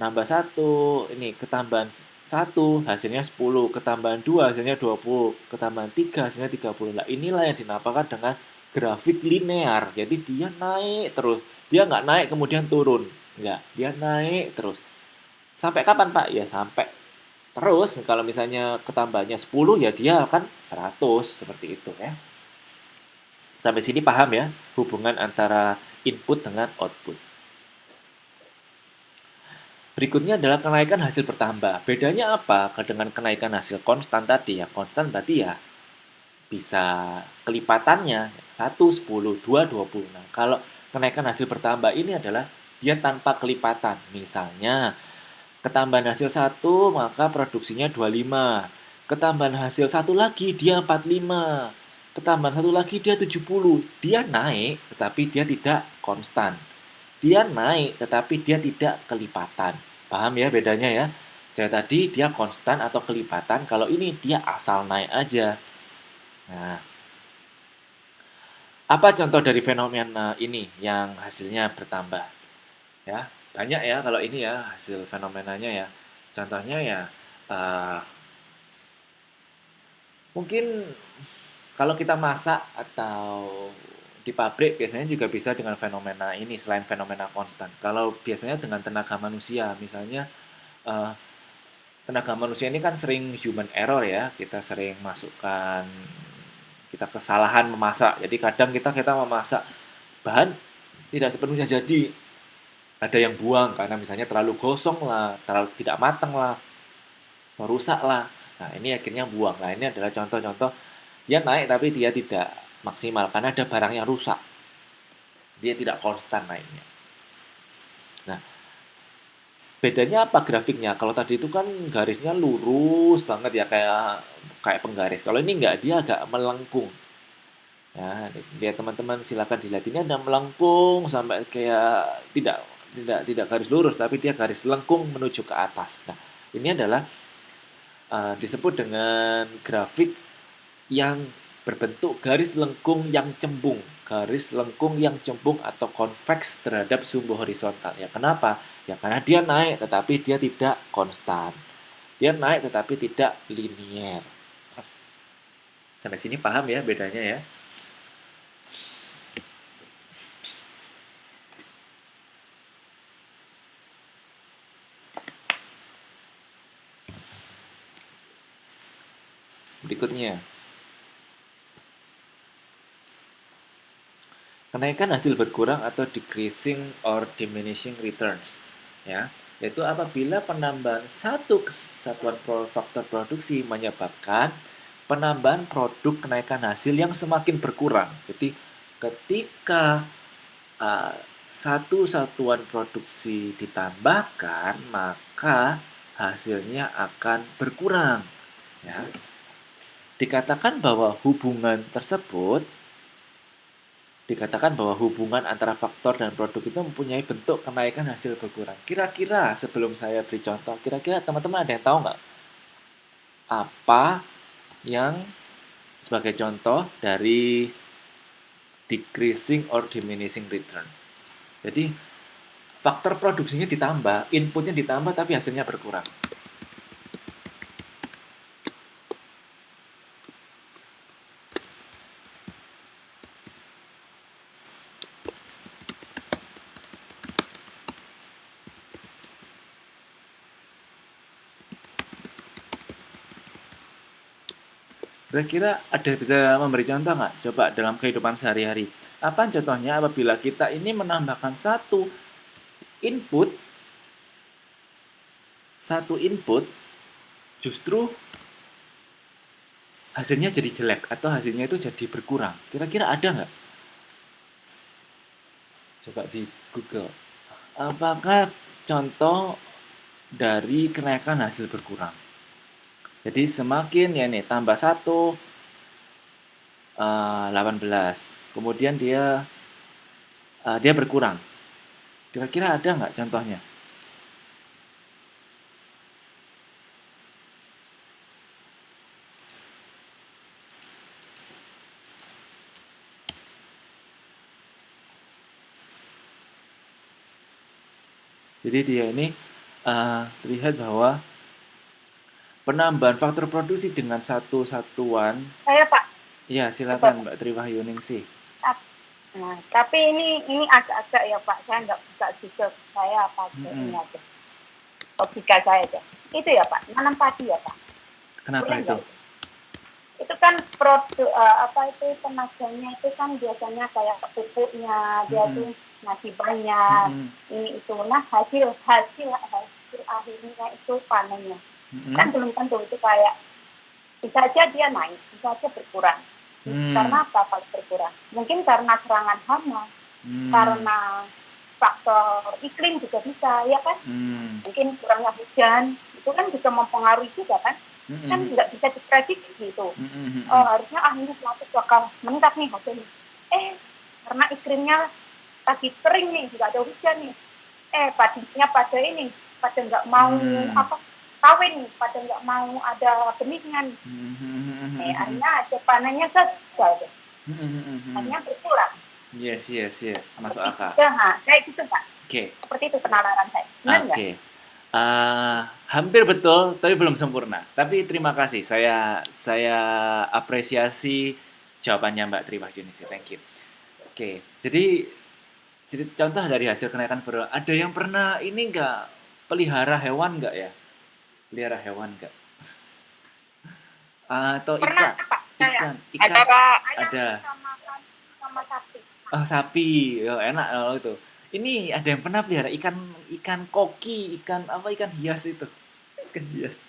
Nambah satu, ini ketambahan satu, hasilnya 10. Ketambahan dua, hasilnya 20. Ketambahan tiga, hasilnya 30. Nah, inilah yang dinamakan dengan grafik linear. Jadi dia naik terus. Dia nggak naik kemudian turun. Nggak, dia naik terus. Sampai kapan, Pak? Ya sampai terus. Kalau misalnya ketambahannya 10, ya dia akan 100. Seperti itu ya. Sampai sini paham ya hubungan antara input dengan output. Berikutnya adalah kenaikan hasil bertambah. Bedanya apa dengan kenaikan hasil konstan tadi ya? Konstan berarti ya bisa kelipatannya 1, 10, 2, 20. Nah, kalau kenaikan hasil bertambah ini adalah dia tanpa kelipatan. Misalnya ketambahan hasil 1 maka produksinya 25. Ketambahan hasil satu lagi dia 45. Ketambahan satu lagi dia 70. Dia naik tetapi dia tidak konstan. Dia naik tetapi dia tidak kelipatan. Paham ya bedanya ya? Jadi tadi dia konstan atau kelipatan, kalau ini dia asal naik aja. Nah, apa contoh dari fenomena ini yang hasilnya bertambah? Ya, banyak ya kalau ini ya hasil fenomenanya ya. Contohnya ya, eh, mungkin kalau kita masak atau di pabrik biasanya juga bisa dengan fenomena ini selain fenomena konstan. Kalau biasanya dengan tenaga manusia, misalnya eh, tenaga manusia ini kan sering human error ya. Kita sering masukkan kita kesalahan memasak. Jadi kadang kita memasak bahan tidak sepenuhnya jadi. Ada yang buang karena misalnya terlalu gosong lah, terlalu tidak matang lah, rusak lah. Nah, ini akhirnya buang. Nah, ini adalah contoh-contoh dia naik tapi dia tidak maksimal karena ada barang yang rusak. Dia tidak konstan naiknya. Nah, bedanya apa grafiknya? Kalau tadi itu kan garisnya lurus banget ya kayak kayak penggaris. Kalau ini enggak, dia agak melengkung. Ya, lihat teman-teman silakan dilihat ini ada melengkung sampai kayak tidak garis lurus tapi dia garis lengkung menuju ke atas. Nah, ini adalah disebut dengan grafik yang berbentuk garis lengkung yang cembung, garis lengkung yang cembung atau konveks terhadap sumbu horizontal. Ya, kenapa? Ya karena dia naik tetapi dia tidak konstan. Dia naik tetapi tidak linier. Sampai sini paham ya bedanya ya? Berikutnya, kenaikan hasil berkurang atau decreasing or diminishing returns, ya, yaitu apabila penambahan satu kesatuan faktor produksi menyebabkan penambahan produk kenaikan hasil yang semakin berkurang. Jadi ketika uh, satu satuan produksi ditambahkan, maka hasilnya akan berkurang. Ya. Dikatakan bahwa hubungan antara faktor dan produk itu mempunyai bentuk kenaikan hasil berkurang. Kira-kira sebelum saya beri contoh, kira-kira teman-teman ada yang tahu nggak apa yang sebagai contoh dari decreasing or diminishing return? Jadi faktor produksinya ditambah, inputnya ditambah tapi hasilnya berkurang. Kira-kira ada bisa memberi contoh nggak? Coba dalam kehidupan sehari-hari. Apa contohnya apabila kita ini menambahkan input, satu input, justru hasilnya jadi jelek atau hasilnya itu jadi berkurang. Kira-kira ada nggak? Coba di Google. Apakah contoh dari kenaikan hasil berkurang? Jadi semakin ya nih tambah 1 18. Kemudian dia berkurang. Kira-kira ada nggak contohnya? Jadi dia ini terlihat bahwa penambahan faktor produksi dengan satu satuan. Saya Pak. Ya, silakan Mbak Triwahyuningsih. Nah, tapi ini agak-agak ya Pak, saya nggak buka juga, saya pakai ini aja. Logika saya aja. Itu ya Pak, nanam padi ya Pak. Kenapa itu? Itu kan produk tenaganya itu kan biasanya kayak pupuknya dia tuh masih banyak ini itu. Nah hasil akhirnya itu panennya kan belum tentu, itu kayak bisa aja dia naik, bisa aja berkurang. Karena apa kalau berkurang? Mungkin karena serangan hama, karena faktor iklim juga bisa, ya kan? Mungkin kurangnya hujan, itu kan juga mempengaruhi juga kan? Kan nggak bisa diprediksi gitu. Harusnya ini suatu bakal meningkat nih hasilnya. Karena iklimnya lagi kering nih, nggak ada hujan nih. Padinya pada ini pada nggak mau Hmm. kawin, pada nggak mau ada beningan. Akhirnya hasil panennya gagal, hanya berkurang. Yes, masuk Seperti akal. itu, kayak gitu Pak. Oke, Seperti itu penalaran saya. Benar nggak? oke. Hampir betul, tapi belum sempurna. Tapi terima kasih, saya apresiasi jawabannya Mbak Tri Wahyunisi. Thank you. Oke, jadi contoh dari hasil kenaikan berulang. Ada yang pernah ini nggak pelihara hewan nggak ya? Pelihara hewan nggak? Atau Pernah ikan? Pak, saya Ada, Ikan. Kak. ayam Ada. sama sapi. Oh, sapi. Oh, enak loh itu. Ini ada yang pernah pelihara ikan koki, ikan apa ikan hias itu. Ikan hias.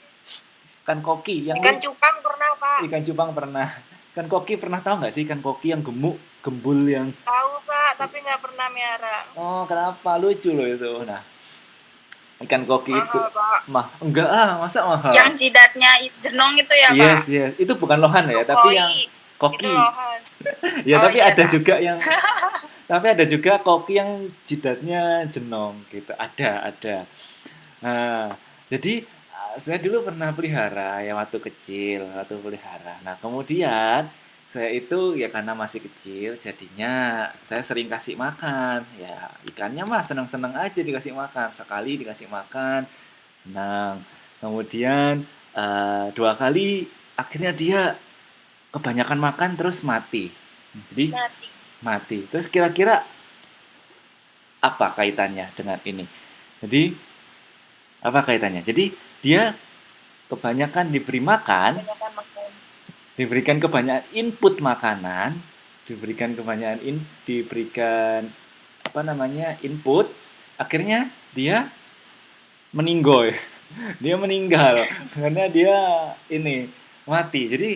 Ikan koki yang Ikan cupang pernah, Pak. ikan cupang pernah. Ikan koki pernah tahu nggak sih ikan koki yang gemuk, gembul yang Tahu, Pak, tapi nggak pernah miara. oh kenapa lucu loh itu. Nah, ikan koki itu Mahal, Pak. enggak masa mahal? Yang jidatnya jenong itu ya, Yes, Pak? itu bukan lohan ya, tapi yang Koi. koki. Itu lohan. Ya, Oh, tapi iya, ada Kak. juga yang tapi ada juga koki yang jidatnya jenong gitu. Ada. Nah, jadi saya dulu pernah pelihara ya waktu kecil, waktu pelihara. Nah, kemudian saya itu ya karena masih kecil, jadinya saya sering kasih makan. Ya, ikannya mah seneng-seneng aja dikasih makan. Sekali dikasih makan, senang. Kemudian dua kali akhirnya dia kebanyakan makan terus mati. Jadi Mati. mati. Terus kira-kira apa kaitannya dengan ini? Jadi apa kaitannya? Jadi dia kebanyakan diberi makan, Kebanyakan makan. diberikan kebanyakan input makanan, diberikan apa namanya input, akhirnya dia meninggoy, dia meninggal karena dia ini mati. Jadi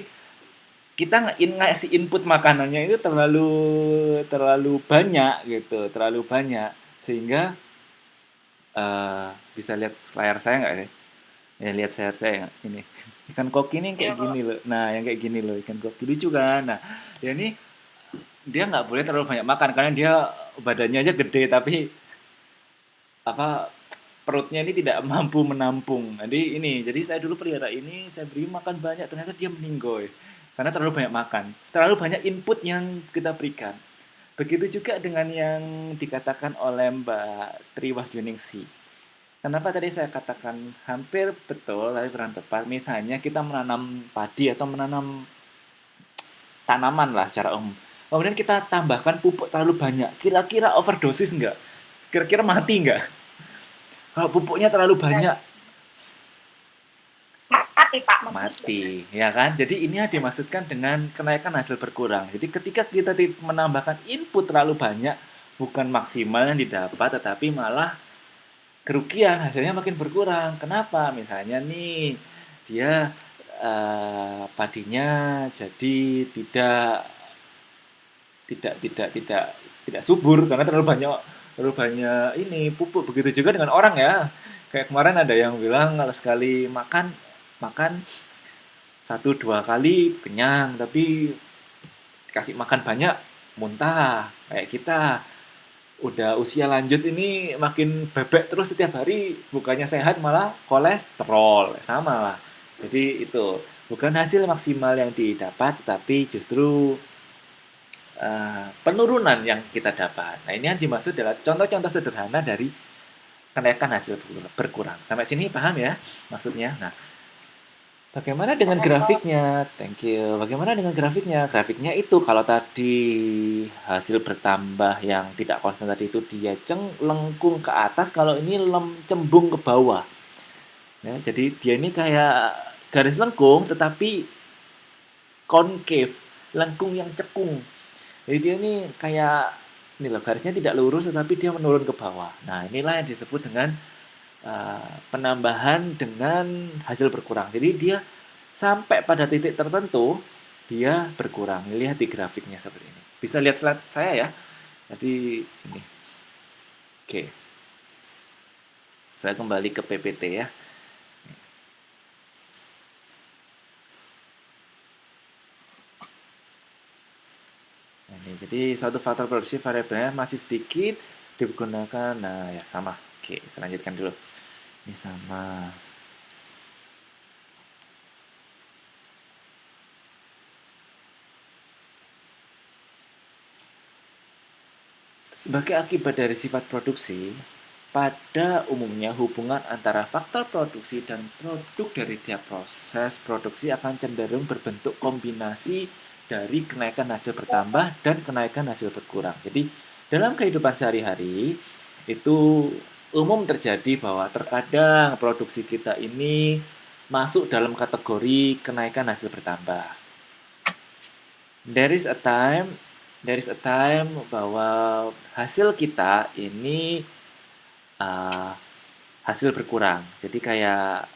kita ngasih input makanannya itu terlalu banyak gitu, terlalu banyak sehingga bisa lihat layar saya nggak sih? Ya lihat saya nggak ini ikan koki ini Iya, kayak Pak. gini loh. Nah yang kayak gini loh ikan koki lucu kan. Nah dia nggak boleh terlalu banyak makan karena dia badannya aja gede tapi apa perutnya ini tidak mampu menampung. Jadi saya dulu pelihara ini saya beri makan banyak ternyata dia meninggoy karena terlalu banyak makan, terlalu banyak input yang kita berikan. Begitu juga dengan yang dikatakan oleh Mbak Tri Wahyuningsi. Kenapa tadi saya katakan hampir betul tapi kurang tepat. Misalnya kita menanam padi atau menanam tanaman lah secara umum. Kemudian kita tambahkan pupuk terlalu banyak. Kira-kira overdosis nggak? Kira-kira mati nggak? Kalau pupuknya terlalu banyak, Mati Pak, mati. Ya kan? Jadi ini yang dimaksudkan dengan kenaikan hasil berkurang. Jadi ketika kita menambahkan input terlalu banyak, bukan maksimal yang didapat, tetapi malah kerugian hasilnya makin berkurang. Kenapa? Misalnya nih dia padinya jadi tidak subur karena terlalu banyak ini pupuk. Begitu juga dengan orang ya. Kayak kemarin ada yang bilang kalau sekali makan makan satu dua kali kenyang tapi kasih makan banyak muntah kayak kita udah usia lanjut ini makin bebek terus setiap hari bukannya sehat malah kolesterol sama lah jadi itu bukan hasil maksimal yang didapat tapi justru penurunan yang kita dapat. Nah ini yang dimaksud adalah contoh-contoh sederhana dari kenaikan hasil berkurang. Sampai sini paham ya maksudnya? Nah bagaimana dengan grafiknya? Thank you. Bagaimana dengan grafiknya? Grafiknya itu kalau tadi hasil bertambah yang tidak konstan tadi itu dia lengkung ke atas, kalau ini cembung ke bawah. Ya, jadi dia ini kayak garis lengkung tetapi concave, lengkung yang cekung. Jadi dia ini kayak ini loh garisnya tidak lurus tetapi dia menurun ke bawah. Nah inilah yang disebut dengan penambahan dengan hasil berkurang. Jadi dia sampai pada titik tertentu dia berkurang. Lihat di grafiknya seperti ini. Bisa lihat slide saya ya. Jadi ini. Oke. Saya kembali ke PPT ya. Nah, ini. Jadi suatu faktor produksi variabelnya masih sedikit digunakan. Nah ya sama. Oke, saya lanjutkan dulu. Ini sama. Sebagai akibat dari sifat produksi, pada umumnya hubungan antara faktor produksi dan produk dari tiap proses produksi akan cenderung berbentuk kombinasi dari kenaikan hasil bertambah dan kenaikan hasil berkurang. Jadi, dalam kehidupan sehari-hari itu umum terjadi bahwa terkadang produksi kita ini masuk dalam kategori kenaikan hasil bertambah. There is a time bahwa hasil kita ini hasil berkurang. Jadi kayak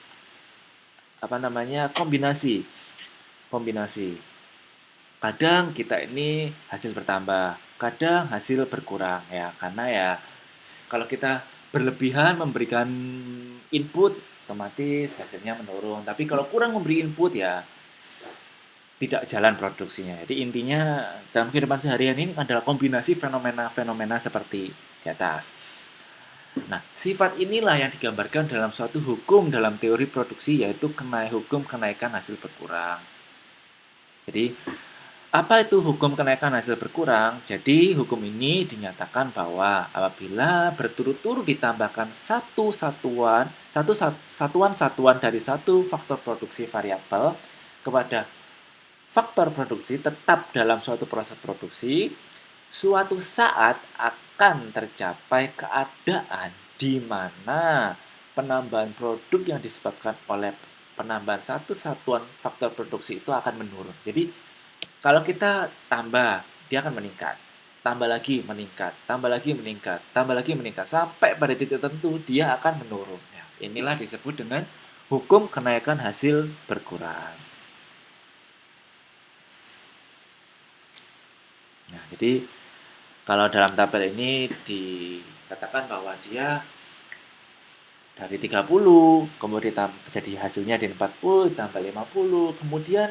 apa namanya, kombinasi. Kadang kita ini hasil bertambah, kadang hasil berkurang ya, karena ya kalau kita berlebihan memberikan input otomatis hasilnya menurun. Tapi kalau kurang memberi input ya tidak jalan produksinya. Jadi intinya dalam kehidupan seharian ini adalah kombinasi fenomena-fenomena seperti di atas. Nah, sifat inilah yang digambarkan dalam suatu hukum dalam teori produksi, yaitu hukum kenaikan hasil berkurang. Jadi, apa itu hukum kenaikan hasil berkurang? Jadi, hukum ini dinyatakan bahwa apabila berturut-turut ditambahkan satuan-satuan dari satu faktor produksi variabel kepada faktor produksi tetap dalam suatu proses produksi, suatu saat akan tercapai keadaan di mana penambahan produk yang disebabkan oleh penambahan satu satuan faktor produksi itu akan menurun. Jadi, kalau kita tambah, dia akan meningkat. Tambah lagi meningkat, tambah lagi meningkat, tambah lagi meningkat. Sampai pada titik tertentu, dia akan menurun. Ya, inilah disebut dengan hukum kenaikan hasil berkurang. Nah, jadi kalau dalam tabel ini dikatakan bahwa dia dari 30, kemudian jadi hasilnya di 40, tambah 50, kemudian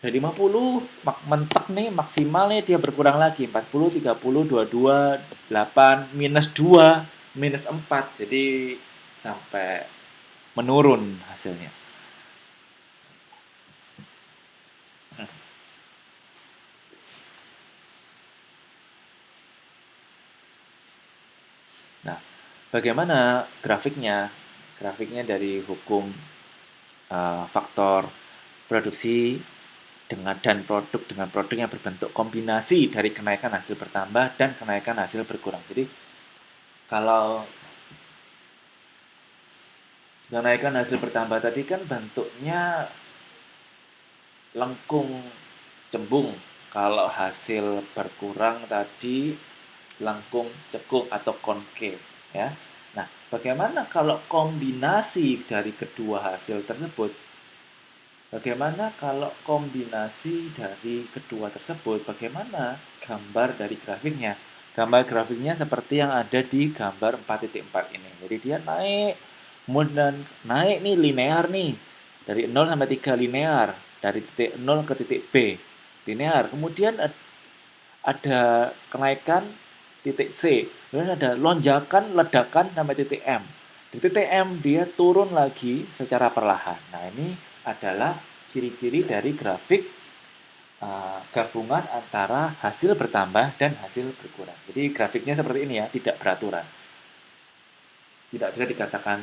dari 50 mentok nih, maksimal nih dia berkurang lagi 40, 30, 22, 8, minus 2, minus 4. Jadi sampai menurun hasilnya. Nah, bagaimana grafiknya? Grafiknya dari hukum faktor produksi dan produk yang berbentuk kombinasi dari kenaikan hasil bertambah dan kenaikan hasil berkurang. Jadi kalau kenaikan hasil bertambah tadi kan bentuknya lengkung cembung. Kalau hasil berkurang tadi lengkung cekung atau konkav ya. Nah, bagaimana kalau kombinasi dari kedua hasil tersebut? Bagaimana kalau kombinasi dari kedua tersebut? Bagaimana gambar dari grafiknya? Gambar grafiknya seperti yang ada di gambar 4.4 ini. Jadi dia naik, kemudian naik nih linear nih. Dari 0 sampai 3 linear. Dari titik 0 ke titik B. Linear. Kemudian ada kenaikan titik C. Kemudian ada lonjakan, ledakan sampai titik M. Di titik M dia turun lagi secara perlahan. Nah, ini adalah ciri-ciri dari grafik gabungan antara hasil bertambah dan hasil berkurang. Jadi grafiknya seperti ini ya, tidak beraturan. Tidak bisa dikatakan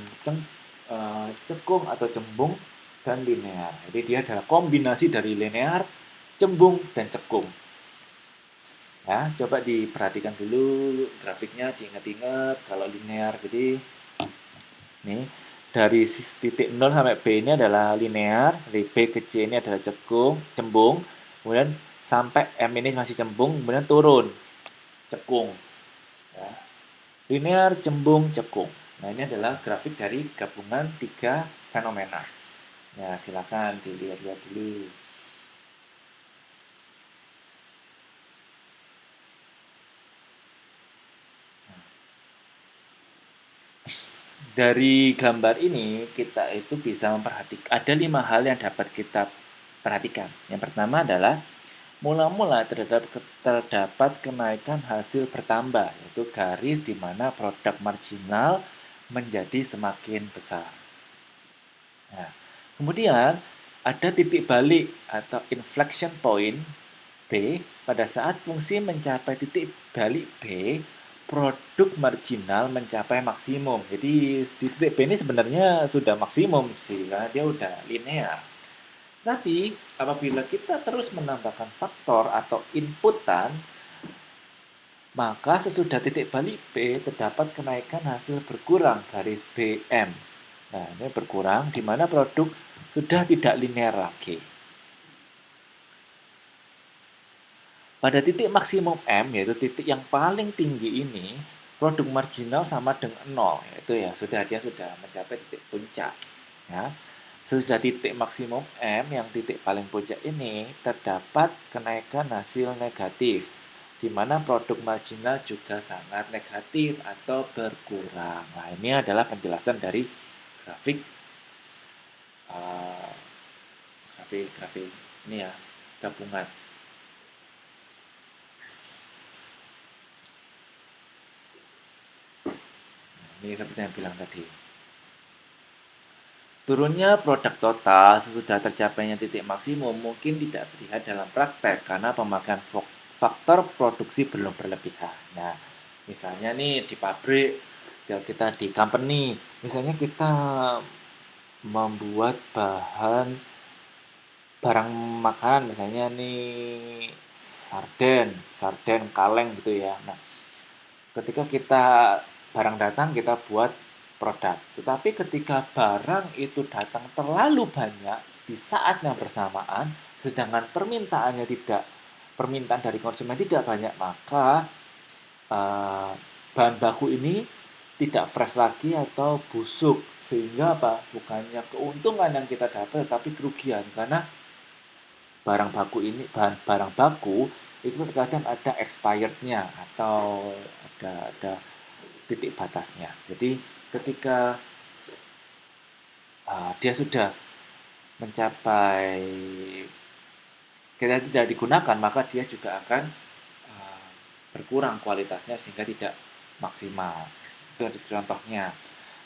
cekung atau cembung dan linear. Jadi dia adalah kombinasi dari linear, cembung, dan cekung. Ya, coba diperhatikan dulu grafiknya, diingat-ingat kalau linear. Jadi nih dari titik 0 sampai B ini adalah linear, dari B ke C ini adalah cembung, kemudian sampai M ini masih cembung, kemudian turun, cekung. Ya. Linear, cembung, cekung. Nah, ini adalah grafik dari gabungan 3 fenomena. Ya, silakan dilihat-lihat dulu. Dari gambar ini kita itu bisa memperhatikan ada 5 hal yang dapat kita perhatikan. Yang pertama adalah mula-mula terdapat kenaikan hasil bertambah, yaitu garis di mana produk marginal menjadi semakin besar. Nah, kemudian ada titik balik atau inflection point B pada saat fungsi mencapai titik balik B, produk marginal mencapai maksimum. Jadi di titik B ini sebenarnya sudah maksimum sih, karena dia udah linear. Tapi apabila kita terus menambahkan faktor atau inputan, maka sesudah titik balik B terdapat kenaikan hasil berkurang garis BM. Nah, ini berkurang di mana produk sudah tidak linear lagi. Pada titik maksimum M, yaitu titik yang paling tinggi ini, produk marginal sama dengan 0, yaitu ya dia sudah mencapai titik puncak. Ya. Sesudah titik maksimum M, yang titik paling puncak ini, terdapat kenaikan hasil negatif, di mana produk marginal juga sangat negatif atau berkurang. Nah, ini adalah penjelasan dari grafik uh, grafik ini ya, gabungan. Ini seperti yang bilang tadi. Turunnya produk total sesudah tercapainya titik maksimum mungkin tidak terlihat dalam praktek karena pemakaian faktor produksi belum berlebihan. Nah, misalnya nih di pabrik, kita di company, misalnya kita membuat barang makanan, misalnya nih sarden kaleng gitu ya. Nah, ketika barang datang, kita buat produk. Tetapi ketika barang itu datang terlalu banyak di saat yang bersamaan, sedangkan permintaan dari konsumen tidak banyak, maka bahan baku ini tidak fresh lagi atau busuk, sehingga bukannya keuntungan yang kita dapat, tetapi kerugian karena barang baku itu terkadang ada expirednya atau ada titik batasnya. Jadi ketika dia sudah mencapai kita tidak digunakan, maka dia juga akan berkurang kualitasnya sehingga tidak maksimal. Itu contohnya.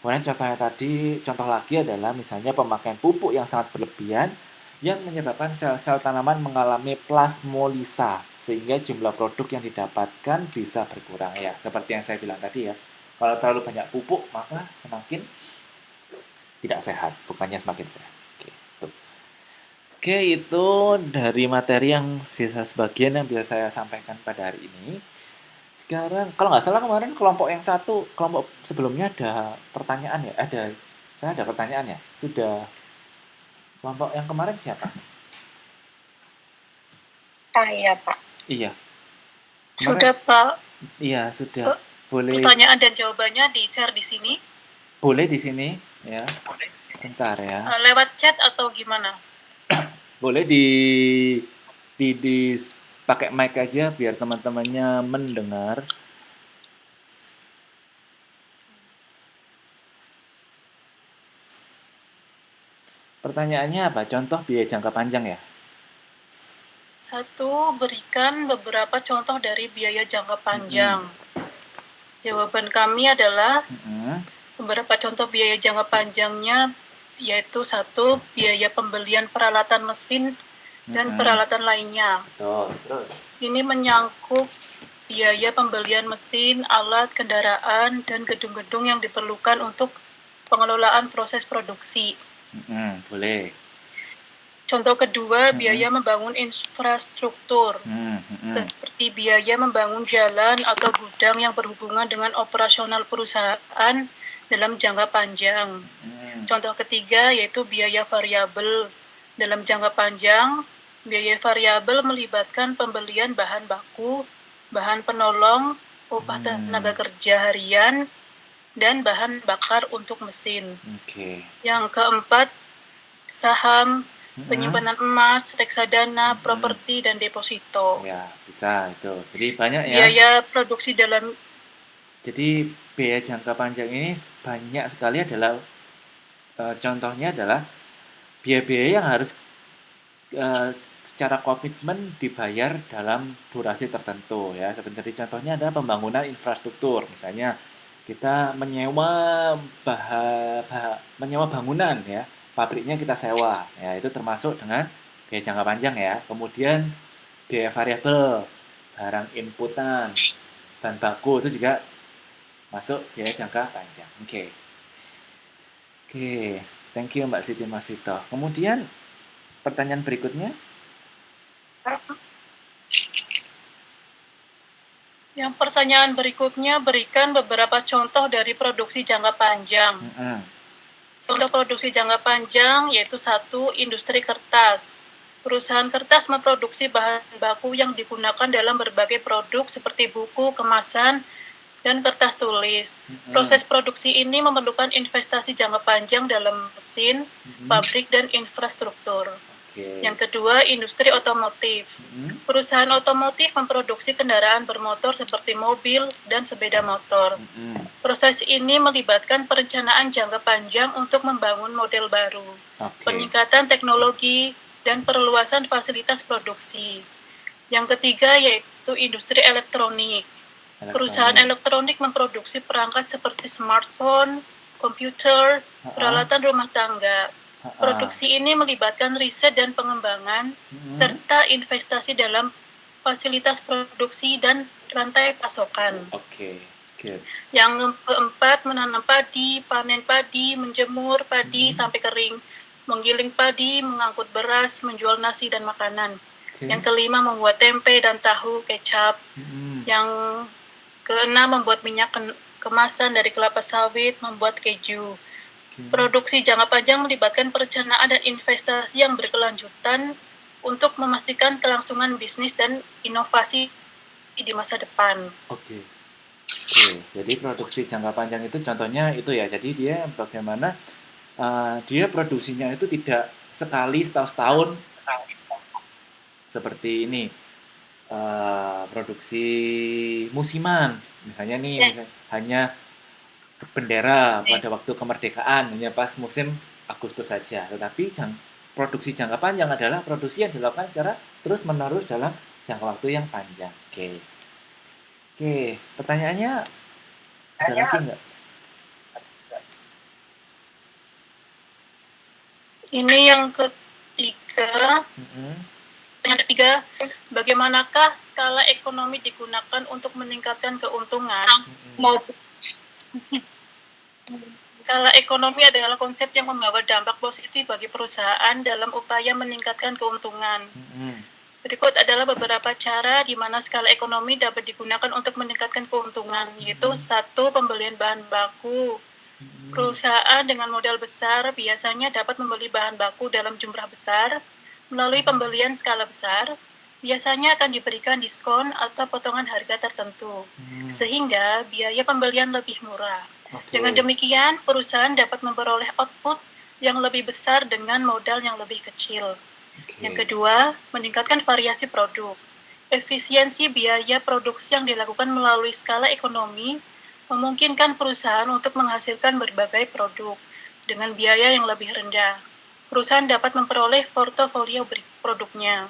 Kemudian contoh lagi adalah misalnya pemakaian pupuk yang sangat berlebihan yang menyebabkan sel-sel tanaman mengalami plasmolisa sehingga jumlah produk yang didapatkan bisa berkurang ya. Seperti yang saya bilang tadi ya. Kalau terlalu banyak pupuk maka semakin tidak sehat, bukannya semakin sehat. Oke, itu dari materi yang sebagian yang bisa saya sampaikan pada hari ini. Sekarang, kalau nggak salah kemarin kelompok sebelumnya ada pertanyaan ya, saya ada pertanyaan ya. Sudah, kelompok yang kemarin siapa? Iya, Pak. Iya. Sudah, Pak. Iya, sudah. Boleh. Pertanyaan dan jawabannya di-share di sini? Boleh di sini, ya. Bentar ya. Lewat chat atau gimana? Boleh pakai mic aja biar teman-temannya mendengar. Pertanyaannya apa? Contoh biaya jangka panjang ya? 1. Berikan beberapa contoh dari biaya jangka panjang. Jawaban kami adalah beberapa contoh biaya jangka panjangnya yaitu 1. Biaya pembelian peralatan mesin dan peralatan lainnya. Betul, terus. Ini menyangkut biaya pembelian mesin, alat, kendaraan, dan gedung-gedung yang diperlukan untuk pengelolaan proses produksi. Boleh. Contoh kedua, biaya membangun infrastruktur, seperti biaya membangun jalan atau gudang yang berhubungan dengan operasional perusahaan dalam jangka panjang. Contoh ketiga yaitu biaya variabel. Dalam jangka panjang, biaya variabel melibatkan pembelian bahan baku, bahan penolong, upah tenaga kerja harian, dan bahan bakar untuk mesin. Yang keempat, saham, penyimpanan emas, reksadana, properti, dan deposito. Ya, bisa itu. Jadi banyak ya. Biaya produksi dalam. Jadi biaya jangka panjang ini banyak sekali adalah contohnya adalah biaya-biaya yang harus secara komitmen dibayar dalam durasi tertentu ya. Seperti contohnya adalah pembangunan infrastruktur. Misalnya kita menyewa bangunan ya, pabriknya kita sewa. Ya, itu termasuk dengan biaya jangka panjang ya. Kemudian biaya variabel, barang inputan, bahan baku itu juga masuk biaya jangka panjang. Oke. Oke, thank you Mbak Siti Masito. Kemudian pertanyaan berikutnya. Yang pertanyaan berikutnya, berikan beberapa contoh dari produksi jangka panjang. Contoh produksi jangka panjang yaitu 1. Industri kertas. Perusahaan kertas memproduksi bahan baku yang digunakan dalam berbagai produk seperti buku, kemasan, dan kertas tulis. Proses produksi ini memerlukan investasi jangka panjang dalam mesin, pabrik, dan infrastruktur. Yang kedua, industri otomotif. Perusahaan otomotif memproduksi kendaraan bermotor seperti mobil dan sepeda motor. Proses ini melibatkan perencanaan jangka panjang untuk membangun model baru, peningkatan teknologi, dan perluasan fasilitas produksi. Yang ketiga yaitu industri elektronik. Perusahaan elektronik memproduksi perangkat seperti smartphone, komputer, peralatan rumah tangga. Produksi ini melibatkan riset dan pengembangan, serta investasi dalam fasilitas produksi dan rantai pasokan. Yang keempat, menanam padi, panen padi, menjemur padi sampai kering, menggiling padi, mengangkut beras, menjual nasi dan makanan. Yang kelima, membuat tempe dan tahu, kecap. Yang keenam, membuat minyak kemasan dari kelapa sawit, membuat keju. Produksi jangka panjang melibatkan perencanaan dan investasi yang berkelanjutan untuk memastikan kelangsungan bisnis dan inovasi di masa depan. Jadi produksi jangka panjang itu contohnya itu ya. Jadi dia bagaimana dia produksinya itu tidak sekali setahun seperti ini. Produksi musiman, misalnya nih, hanya bendera pada waktu kemerdekaan hanya pas musim Agustus saja. Tetapi produksi jangka panjang adalah produksi yang dilakukan secara terus menerus dalam jangka waktu yang panjang. Oke, pertanyaannya ada lagi nggak? Ini yang ketiga. Yang ketiga, bagaimanakah skala ekonomi digunakan untuk meningkatkan keuntungan maupun skala ekonomi adalah konsep yang membawa dampak positif bagi perusahaan dalam upaya meningkatkan keuntungan. Berikut adalah beberapa cara di mana skala ekonomi dapat digunakan untuk meningkatkan keuntungan, yaitu 1. Pembelian bahan baku. Perusahaan dengan modal besar biasanya dapat membeli bahan baku dalam jumlah besar. Melalui pembelian skala besar, biasanya akan diberikan diskon atau potongan harga tertentu, sehingga biaya pembelian lebih murah. Dengan demikian, perusahaan dapat memperoleh output yang lebih besar dengan modal yang lebih kecil. Yang kedua, meningkatkan variasi produk. Efisiensi biaya produksi yang dilakukan melalui skala ekonomi memungkinkan perusahaan untuk menghasilkan berbagai produk dengan biaya yang lebih rendah. Perusahaan dapat memperoleh portofolio produknya.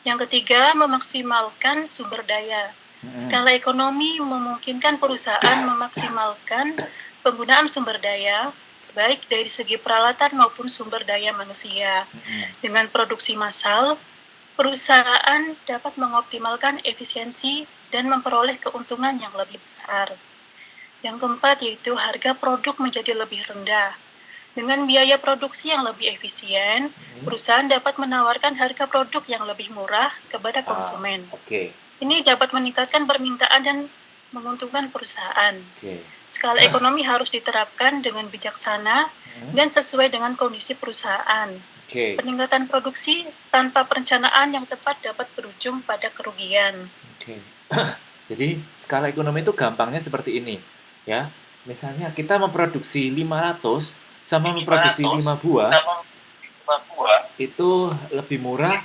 Yang ketiga, memaksimalkan sumber daya. Skala ekonomi memungkinkan perusahaan memaksimalkan penggunaan sumber daya, baik dari segi peralatan maupun sumber daya manusia. Dengan produksi massal, perusahaan dapat mengoptimalkan efisiensi dan memperoleh keuntungan yang lebih besar. Yang keempat yaitu harga produk menjadi lebih rendah. Dengan biaya produksi yang lebih efisien, perusahaan dapat menawarkan harga produk yang lebih murah kepada konsumen. Ini dapat meningkatkan permintaan dan menguntungkan perusahaan. Skala ekonomi harus diterapkan dengan bijaksana dan sesuai dengan kondisi perusahaan. Peningkatan produksi tanpa perencanaan yang tepat dapat berujung pada kerugian. Jadi skala ekonomi itu gampangnya seperti ini, ya. Misalnya kita memproduksi 500 sama memproduksi 5 buah, itu lebih murah.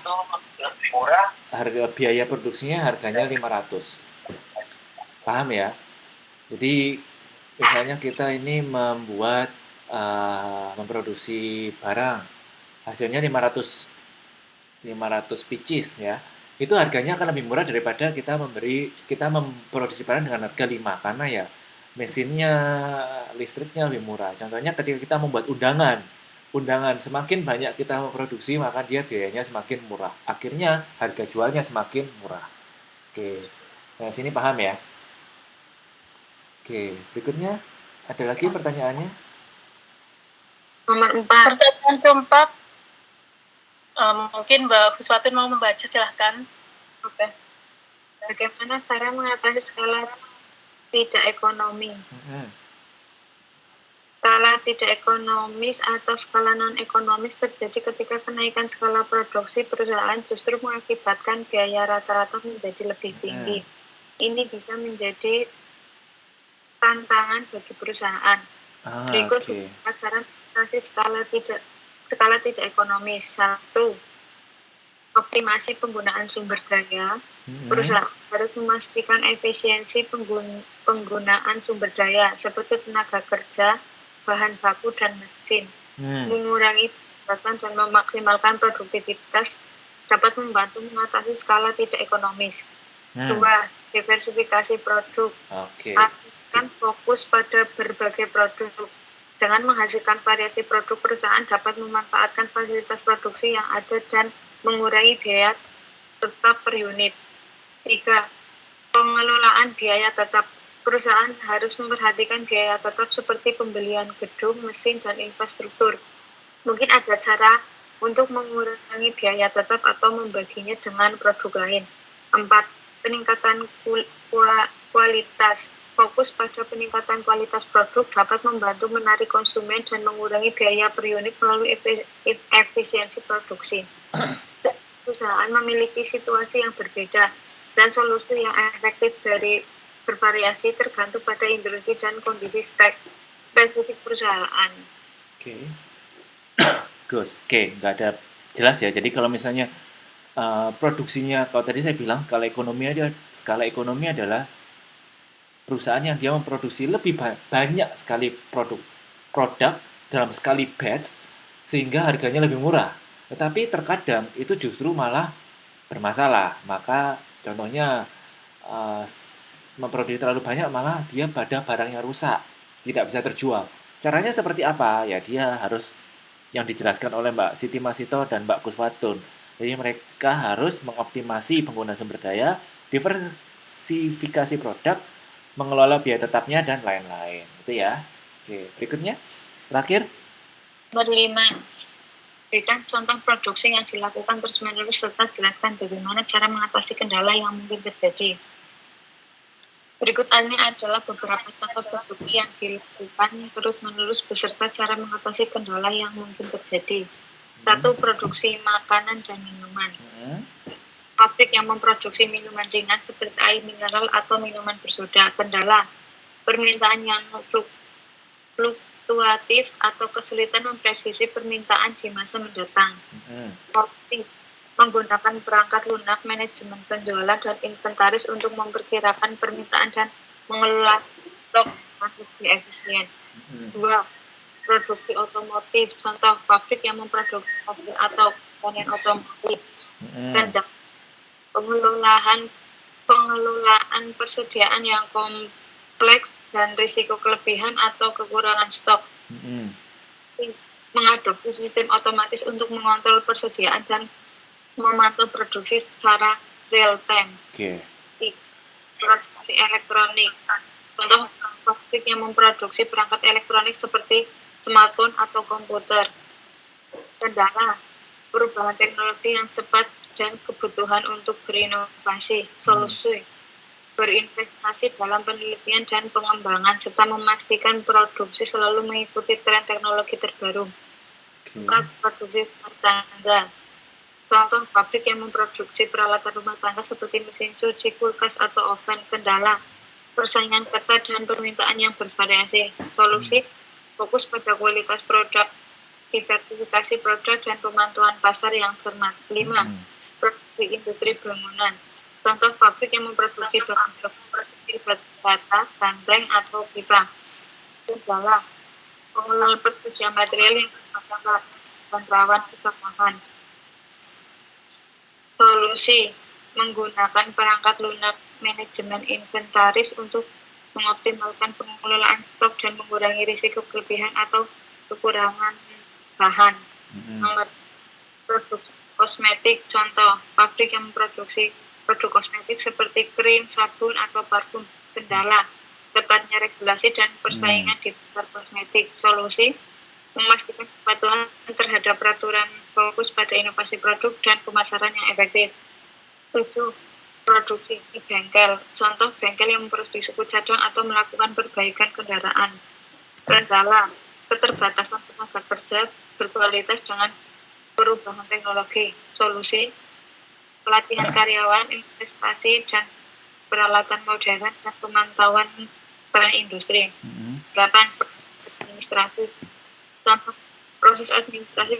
Harga biaya produksinya harganya 500. Paham ya? Jadi misalnya kita ini memproduksi barang, hasilnya 500 pieces ya. Itu harganya akan lebih murah daripada kita memproduksi barang dengan harga 5, karena ya mesinnya, listriknya lebih murah. Contohnya ketika kita membuat undangan semakin banyak kita memproduksi maka dia biayanya semakin murah. Akhirnya harga jualnya semakin murah. Oke, nah sini paham ya? Oke, berikutnya ada lagi pertanyaannya? Nomor 4. Pertanyaan keempat, mungkin Mbak Fuswatin mau membaca, silahkan. Oke. Bagaimana cara mengatasi skala tidak ekonomi? Skala tidak ekonomis atau skala non-ekonomis terjadi ketika kenaikan skala produksi perusahaan justru mengakibatkan biaya rata-rata menjadi lebih tinggi. Ini bisa menjadi tantangan bagi perusahaan. Berikut cara mengatasi skala tidak ekonomis. 1. Optimasi penggunaan sumber daya. Perusahaan harus memastikan efisiensi penggunaan sumber daya seperti tenaga kerja, bahan baku, dan mesin. Mengurangi pembatasan dan memaksimalkan produktivitas dapat membantu mengatasi skala tidak ekonomis. 2. Diversifikasi produk. Akan fokus pada berbagai produk. Dengan menghasilkan variasi produk, perusahaan dapat memanfaatkan fasilitas produksi yang ada dan mengurangi biaya tetap per unit. 3. Pengelolaan biaya tetap. Perusahaan harus memperhatikan biaya tetap seperti pembelian gedung, mesin, dan infrastruktur. Mungkin ada cara untuk mengurangi biaya tetap atau membaginya dengan produk lain. 4. Peningkatan kualitas. Fokus pada peningkatan kualitas produk dapat membantu menarik konsumen dan mengurangi biaya per unit melalui efisiensi produksi. Perusahaan memiliki situasi yang berbeda dan solusi yang efektif dari bervariasi tergantung pada industri dan kondisi spesifik perusahaan. Oke, nggak ada jelas ya. Jadi kalau misalnya produksinya, kalau tadi saya bilang skala ekonomi adalah perusahaan yang dia memproduksi lebih banyak sekali produk dalam sekali batch sehingga harganya lebih murah. Tetapi terkadang itu justru malah bermasalah. Maka contohnya memproduksi terlalu banyak malah dia pada barangnya rusak, tidak bisa terjual. Caranya seperti apa? Ya dia harus yang dijelaskan oleh Mbak Siti Masito dan Mbak Kuswatun. Jadi mereka harus mengoptimasi penggunaan sumber daya, diversifikasi produk, mengelola biaya tetapnya, dan lain-lain. Itu ya. Oke, berikutnya. Terakhir. Nomor 5. Berikan contoh produksi yang dilakukan terus-menerus serta jelaskan bagaimana cara mengatasi kendala yang mungkin terjadi. Berikut ini adalah beberapa contoh produksi yang dilakukan terus-menerus beserta cara mengatasi kendala yang mungkin terjadi. 1. Produksi makanan dan minuman. Pabrik yang memproduksi minuman ringan seperti air mineral atau minuman bersoda. Kendala, permintaan yang fluktuatif atau kesulitan memprediksi permintaan di masa mendatang. Pabrik menggunakan perangkat lunak manajemen penjualan dan inventaris untuk memperkirakan permintaan dan mengelola stok produksi efisien. 2. Produksi otomotif, contoh pabrik yang memproduksi mobil atau komponen otomotif. Dan pengelolaan persediaan yang kompleks dan risiko kelebihan atau kekurangan stok. Mengadopsi sistem otomatis untuk mengontrol persediaan dan memantau produksi secara real time. Produksi elektronik, contoh pabrik yang memproduksi perangkat elektronik seperti smartphone atau komputer. Kendala, perubahan teknologi yang cepat dan kebutuhan untuk berinovasi. Solusi, berinvestasi dalam penelitian dan pengembangan serta memastikan produksi selalu mengikuti tren teknologi terbaru. Produksi rumah tangga, contoh pabrik yang memproduksi peralatan rumah tangga seperti mesin cuci, kulkas, atau oven. Kendala, persaingan ketat dan permintaan yang bervariasi. Solusi, fokus pada kualitas produk, diversifikasi produk, dan pemantauan pasar yang cermat. 5. Produksi industri bangunan, contoh pabrik yang memproduksi bata, banteng, atau pipa. Kendala, pengelolaan persetujuan material yang bermasalah dan rawan kesalahan. Solusi, menggunakan perangkat lunak manajemen inventaris untuk mengoptimalkan pengelolaan stok dan mengurangi risiko kelebihan atau kekurangan bahan. Nomor produk kosmetik, contoh pabrik yang memproduksi produk kosmetik seperti krim, sabun, atau parfum. Kendala ketatnya regulasi dan persaingan di pasar kosmetik. Solusi memastikan kepatuhan terhadap peraturan, fokus pada inovasi produk dan pemasaran yang efektif. 7. Produksi bengkel, contoh bengkel yang memproduksi suku cadang atau melakukan perbaikan kendaraan. Kendala keterbatasan tenaga kerja berkualitas dengan perubahan teknologi. Solusi pelatihan karyawan, investasi dan peralatan modern dan pemantauan tren industri. 8. Administrasi, contoh proses administrasi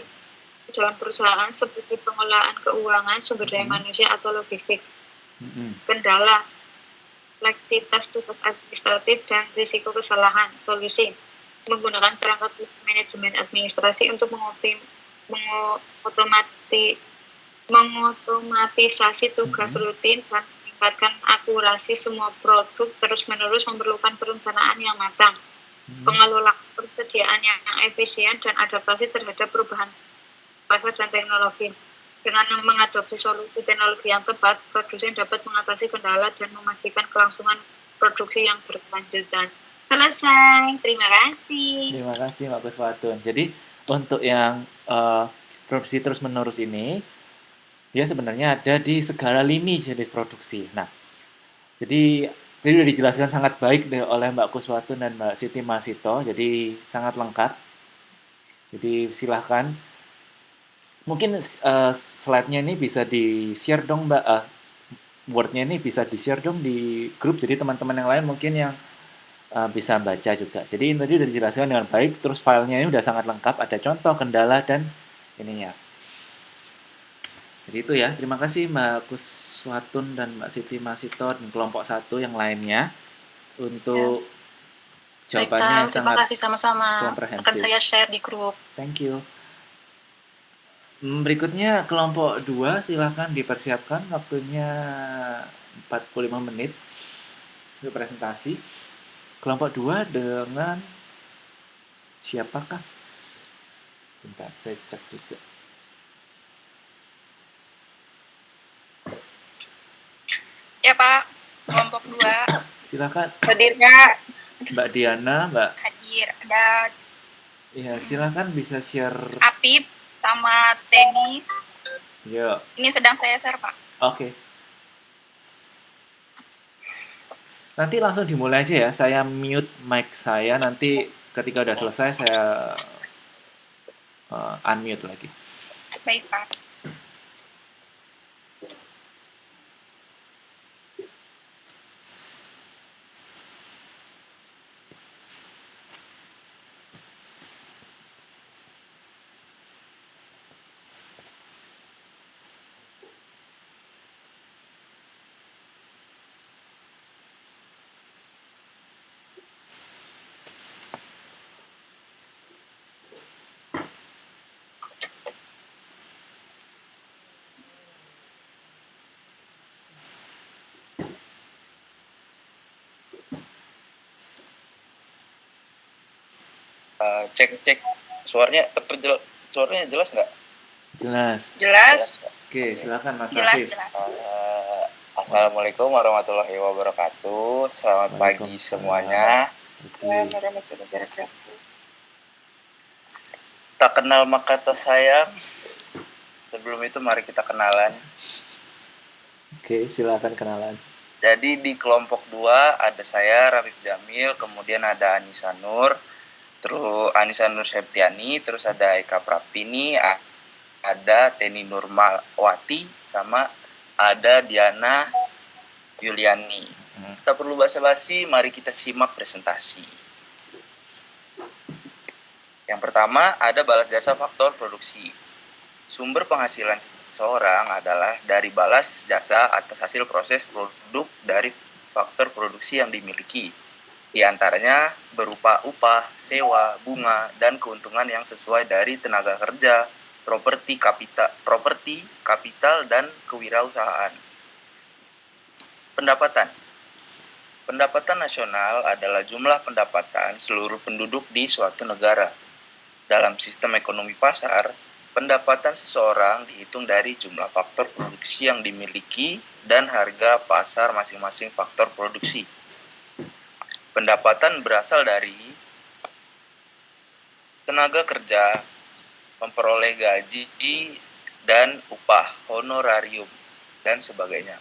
dalam perusahaan seperti pengelolaan keuangan, sumber daya manusia, atau logistik. Kendala kompleksitas tugas administratif dan risiko kesalahan. Solusi menggunakan perangkat manajemen administrasi untuk mengotomatisasi tugas rutin dan meningkatkan akurasi semua produk. Terus-menerus memerlukan perencanaan yang matang, pengelolaan persediaan yang efisien, dan adaptasi terhadap perubahan pasar dan teknologi. Dengan mengadopsi solusi teknologi yang tepat, produsen dapat mengatasi kendala dan memastikan kelangsungan produksi yang berkelanjutan. Selesai. Terima kasih. Terima kasih Mbak Kuswatun. Jadi untuk yang produksi terus-menerus ini, dia sebenarnya ada di segala lini jenis produksi. Nah, jadi tadi sudah dijelaskan sangat baik oleh Mbak Kuswatun dan Mbak Siti Masito, jadi sangat lengkap. Jadi silahkan. Mungkin slide-nya ini bisa di-share dong Mbak, Word-nya ini bisa di-share dong di grup, jadi teman-teman yang lain mungkin yang bisa baca juga. Jadi ini tadi sudah dijelaskan dengan baik, terus filenya ini sudah sangat lengkap, ada contoh, kendala, dan ininya. Jadi itu ya, terima kasih Mbak Kuswatun dan Mbak Siti Masito dan kelompok 1 yang lainnya untuk jawabannya yang terima sangat kasih sama-sama. komprehensif. Akan saya share di grup. Thank you. Berikutnya kelompok 2, silakan dipersiapkan waktunya 45 menit untuk presentasi. Kelompok 2 dengan siapakah? Bentar, saya cek juga. Ya Pak, kelompok 2. Silakan. Hadir Kak. Mbak Diana, Mbak. Hadir, ada Ya, silakan bisa share. Apip sama Teni. Yo. Ini sedang saya share Pak. Oke. Nanti langsung dimulai aja ya. Saya mute mic saya. Nanti ketika udah selesai saya unmute lagi. Baik Pak. Cek suaranya jelas nggak? Jelas. Oke, silakan Mas Rafif. Jelas. Assalamualaikum warahmatullahi wabarakatuh. Selamat pagi semuanya. Tak kenal maka tak sayang. Sebelum itu mari kita kenalan. Oke, silakan kenalan. Jadi di kelompok 2 ada saya Rafif Jamil, kemudian ada Anissa Nur, terus Anissa Nur Septiani, terus ada Eka Praptini, ada Teni Nurmawati, sama ada Diana Yuliani. Tak perlu basa-basi, mari kita simak presentasi. Yang pertama ada balas jasa faktor produksi. Sumber penghasilan seseorang adalah dari balas jasa atas hasil proses produk dari faktor produksi yang dimiliki. Di antaranya berupa upah, sewa, bunga, dan keuntungan yang sesuai dari tenaga kerja, properti, kapital, dan kewirausahaan. Pendapatan. Pendapatan nasional adalah jumlah pendapatan seluruh penduduk di suatu negara. Dalam sistem ekonomi pasar, pendapatan seseorang dihitung dari jumlah faktor produksi yang dimiliki dan harga pasar masing-masing faktor produksi. Pendapatan berasal dari tenaga kerja, memperoleh gaji dan upah, honorarium, dan sebagainya.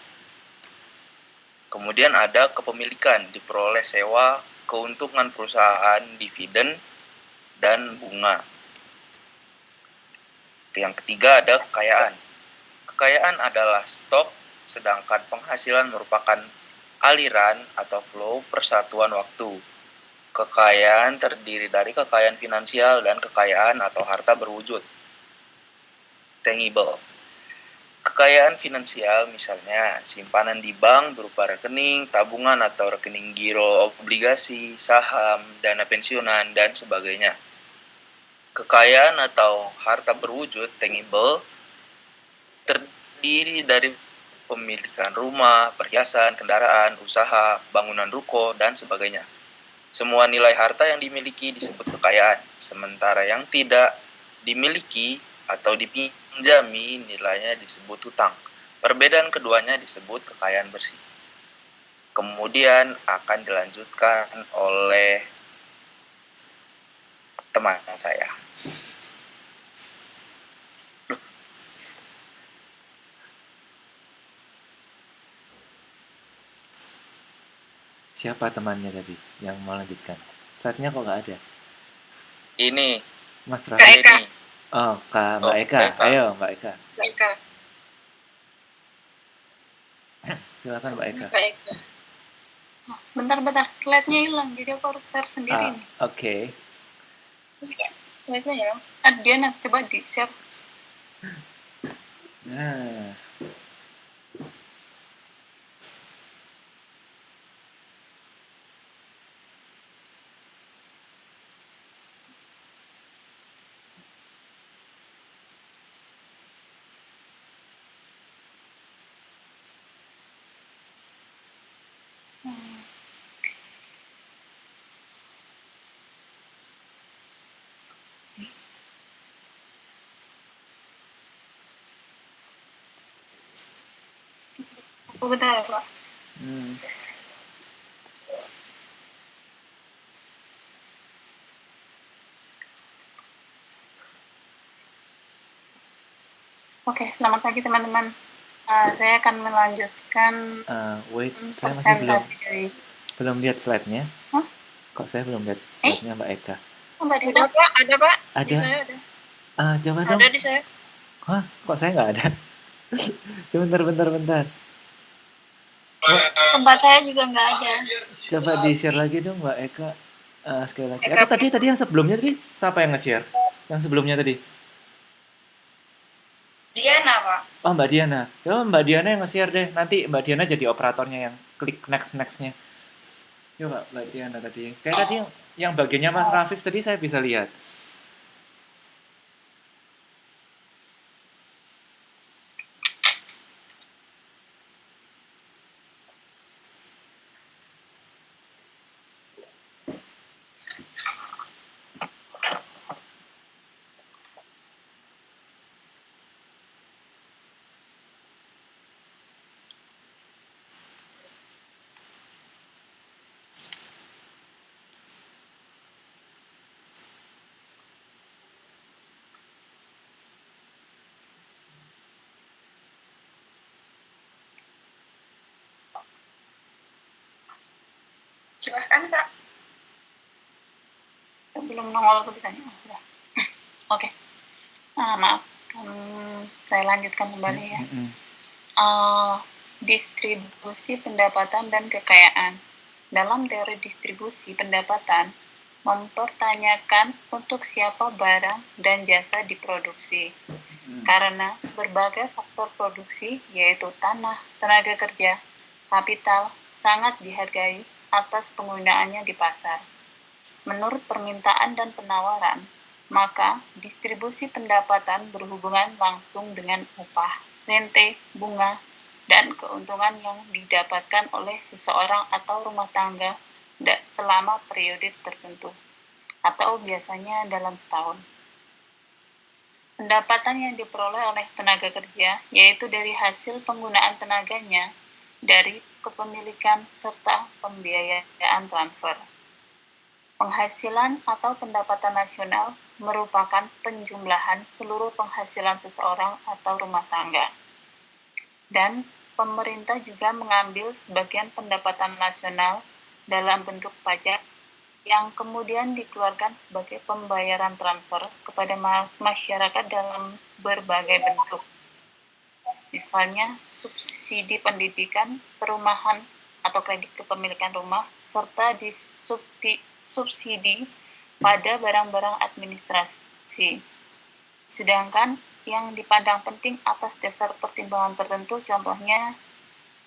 Kemudian ada kepemilikan, diperoleh sewa, keuntungan perusahaan, dividen, dan bunga. Yang ketiga ada kekayaan. Kekayaan adalah stok, sedangkan penghasilan merupakan aliran atau flow persatuan waktu. Kekayaan terdiri dari kekayaan finansial dan kekayaan atau harta berwujud. Tangible. Kekayaan finansial misalnya simpanan di bank berupa rekening, tabungan atau rekening giro, obligasi, saham, dana pensiunan, dan sebagainya. Kekayaan atau harta berwujud tangible terdiri dari pemilikan rumah, perhiasan, kendaraan, usaha, bangunan ruko, dan sebagainya. Semua nilai harta yang dimiliki disebut kekayaan, sementara yang tidak dimiliki atau dipinjami nilainya disebut hutang. Perbedaan keduanya disebut kekayaan bersih. Kemudian akan dilanjutkan oleh teman saya. Siapa temannya tadi yang mau lanjutkan? Slide-nya kok nggak ada? Ini Mas Kak Raffi. Eka. Oh, Mbak Eka. Ayo, Mbak Eka. Kak Eka. Silakan Mbak Eka. Kak Eka. Oh, bentar. Slide-nya hilang, jadi aku harus share sendiri nih. Oke. Slide-nya ya. Diana, coba di-share. Nah. Oh, bentar ya, Pak. Oke, selamat pagi teman-teman. Saya akan melanjutkan Wait, saya masih dari... belum lihat slide-nya. Hah? Kok saya belum lihat slide-nya Mbak Eka? Oh, nggak ada, Pak. Ada, Pak. Ada? Di saya ada. Coba dong. Ada di saya. Hah? Kok saya nggak ada? Bentar. Tempat saya juga nggak ada. Coba di-share lagi dong Mbak Eka. Sekali lagi. Atau tadi yang sebelumnya tadi siapa yang nge-share? Yang sebelumnya tadi? Diana, Pak. Oh, Mbak Diana. Coba Mbak Diana yang nge-share deh. Nanti Mbak Diana jadi operatornya yang klik next-nya. Coba Mbak Diana tadi. Kayak tadi yang bagiannya Mas Rafif tadi saya bisa lihat. Silahkan, Kak. Belum nongol tulisannya. Oke. Maaf. Saya lanjutkan kembali ya. Distribusi pendapatan dan kekayaan. Dalam teori distribusi pendapatan, mempertanyakan untuk siapa barang dan jasa diproduksi. Karena berbagai faktor produksi, yaitu tanah, tenaga kerja, kapital, sangat dihargai atas penggunaannya di pasar. Menurut permintaan dan penawaran, maka distribusi pendapatan berhubungan langsung dengan upah, rente, bunga, dan keuntungan yang didapatkan oleh seseorang atau rumah tangga selama periode tertentu, atau biasanya dalam setahun. Pendapatan yang diperoleh oleh tenaga kerja yaitu dari hasil penggunaan tenaganya, dari kepemilikan serta pembiayaan transfer. Penghasilan atau pendapatan nasional merupakan penjumlahan seluruh penghasilan seseorang atau rumah tangga. Dan pemerintah juga mengambil sebagian pendapatan nasional dalam bentuk pajak yang kemudian dikeluarkan sebagai pembayaran transfer kepada masyarakat dalam berbagai bentuk. Misalnya subsidi pendidikan, perumahan atau kredit kepemilikan rumah, serta subsidi pada barang-barang administrasi. Sedangkan yang dipandang penting atas dasar pertimbangan tertentu, contohnya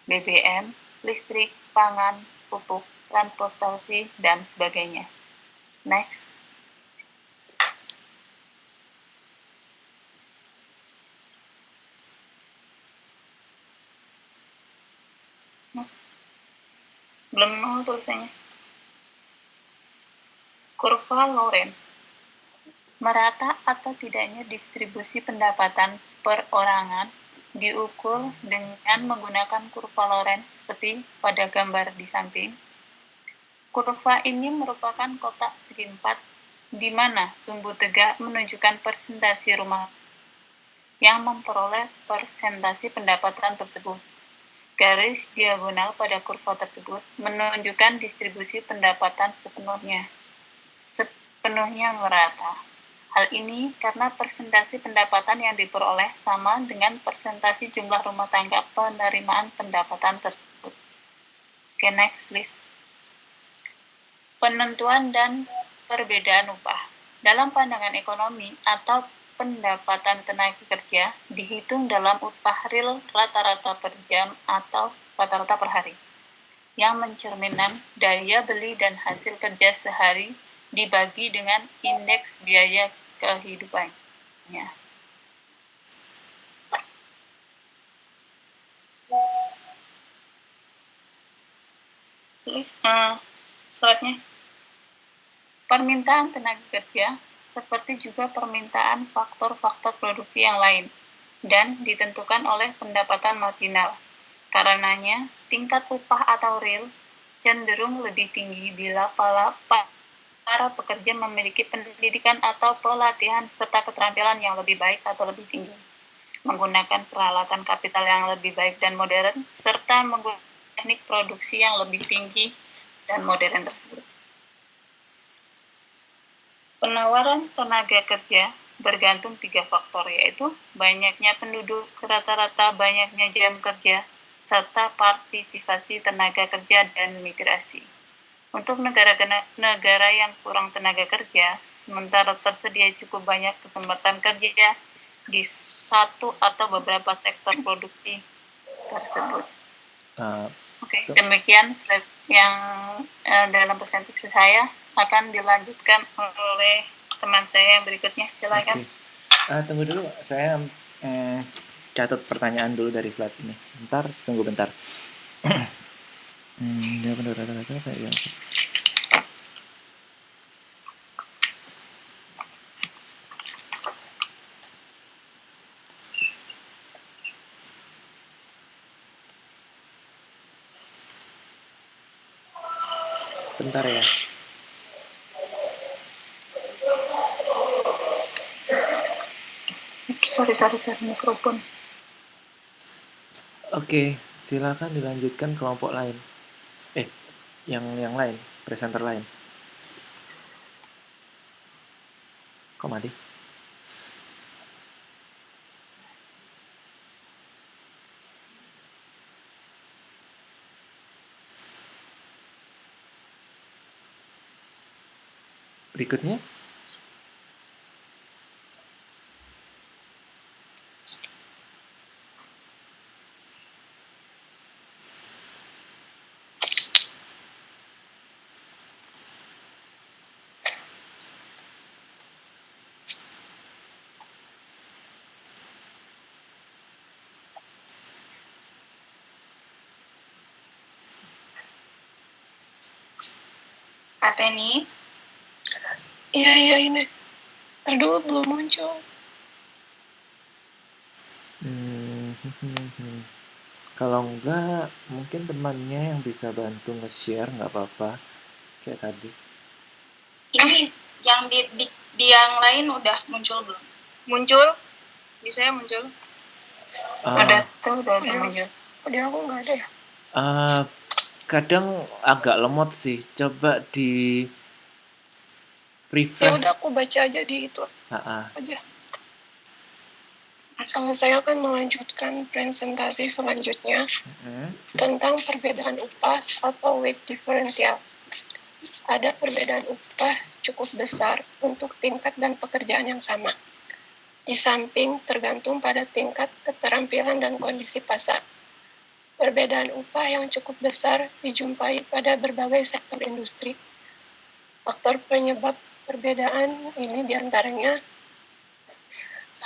BBM, listrik, pangan, pupuk, transportasi, dan sebagainya. Next. Belum mau tulisannya. Kurva Lorenz. Merata atau tidaknya distribusi pendapatan perorangan diukur dengan menggunakan kurva Lorenz seperti pada gambar di samping. Kurva ini merupakan kotak segi 4 di mana sumbu tegak menunjukkan persentase rumah yang memperoleh persentase pendapatan tersebut. Garis diagonal pada kurva tersebut menunjukkan distribusi pendapatan sepenuhnya merata. Hal ini karena persentase pendapatan yang diperoleh sama dengan persentase jumlah rumah tangga penerimaan pendapatan tersebut. Okay, next please. Penentuan dan perbedaan upah. Dalam pandangan ekonomi atau pendapatan tenaga kerja dihitung dalam upah real rata-rata per jam atau rata-rata per hari, yang mencerminkan daya beli dan hasil kerja sehari dibagi dengan indeks biaya kehidupannya. Slide-nya. Permintaan tenaga kerja seperti juga permintaan faktor-faktor produksi yang lain dan ditentukan oleh pendapatan marginal. Karenanya, tingkat upah atau real cenderung lebih tinggi bila para pekerja memiliki pendidikan atau pelatihan serta keterampilan yang lebih baik atau lebih tinggi, menggunakan peralatan kapital yang lebih baik dan modern, serta menggunakan teknik produksi yang lebih tinggi dan modern tersebut. Penawaran tenaga kerja bergantung 3 faktor, yaitu banyaknya penduduk, rata-rata banyaknya jam kerja, serta partisipasi tenaga kerja dan migrasi. Untuk negara yang kurang tenaga kerja, sementara tersedia cukup banyak kesempatan kerja di satu atau beberapa sektor produksi tersebut. Oke, demikian yang dalam presentasi saya. Akan dilanjutkan oleh teman saya yang berikutnya. Silakan. Tunggu dulu, saya catat pertanyaan dulu dari slide ini. Tunggu bentar. Ya benar rata-rata kayak gitu. Bentar ya. Sorry, mikrofon. Oke, silakan dilanjutkan kelompok lain. Yang lain, presenter lain. Kok mati? Berikutnya. Kak Teni. Iya ini. Dulu belum muncul. Kalau enggak, mungkin temannya yang bisa bantu nge-share, nggak apa-apa. Kayak tadi. Ini yang di yang lain udah muncul belum? Muncul. Di saya muncul. Ada tuh, udah muncul. Di aku nggak ada ya? Kadang agak lemot sih. Coba di refresh. Ya udah aku baca aja di itu aja. Saya akan melanjutkan presentasi selanjutnya tentang perbedaan upah atau wage differential. Ada perbedaan upah cukup besar untuk tingkat dan pekerjaan yang sama. Di samping tergantung pada tingkat keterampilan dan kondisi pasar. Perbedaan upah yang cukup besar dijumpai pada berbagai sektor industri. Faktor penyebab perbedaan ini diantaranya: 1.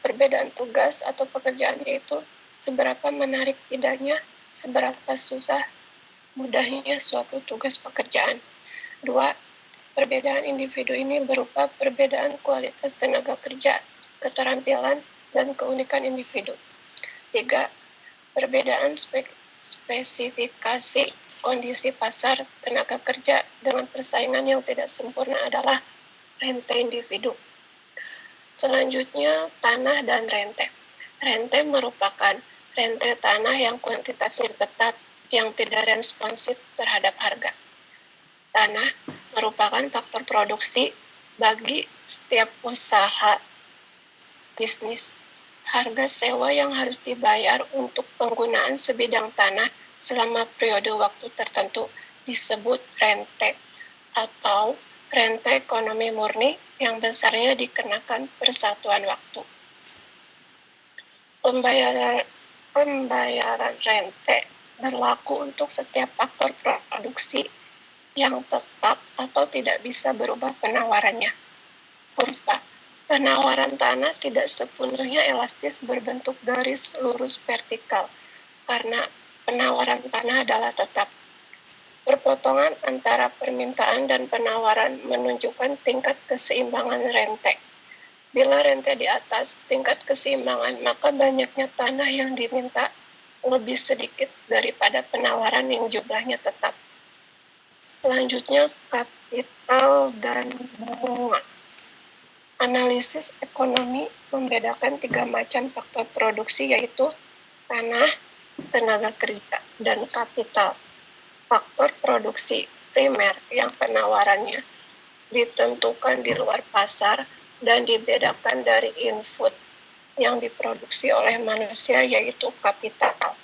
Perbedaan tugas atau pekerjaan, yaitu seberapa menarik tidaknya, seberapa susah mudahnya suatu tugas pekerjaan. 2. Perbedaan individu ini berupa perbedaan kualitas tenaga kerja, keterampilan, dan keunikan individu. 3. Perbedaan spesifikasi kondisi pasar tenaga kerja dengan persaingan yang tidak sempurna adalah rente individu. Selanjutnya, tanah dan rente. Rente merupakan rente tanah yang kuantitasnya tetap, yang tidak responsif terhadap harga. Tanah merupakan faktor produksi bagi setiap usaha bisnis. Harga sewa yang harus dibayar untuk penggunaan sebidang tanah selama periode waktu tertentu disebut rente atau rente ekonomi murni yang besarnya dikenakan persatuan waktu. Pembayaran rente berlaku untuk setiap faktor produksi yang tetap atau tidak bisa berubah penawarannya. Berupa penawaran tanah tidak sepenuhnya elastis berbentuk garis lurus vertikal, karena penawaran tanah adalah tetap. Perpotongan antara permintaan dan penawaran menunjukkan tingkat keseimbangan rente. Bila rente di atas tingkat keseimbangan, maka banyaknya tanah yang diminta lebih sedikit daripada penawaran yang jumlahnya tetap. Selanjutnya, kapital dan bunga. Analisis ekonomi membedakan 3 macam faktor produksi, yaitu tanah, tenaga kerja, dan kapital. Faktor produksi primer yang penawarannya ditentukan di luar pasar dan dibedakan dari input yang diproduksi oleh manusia, yaitu kapital.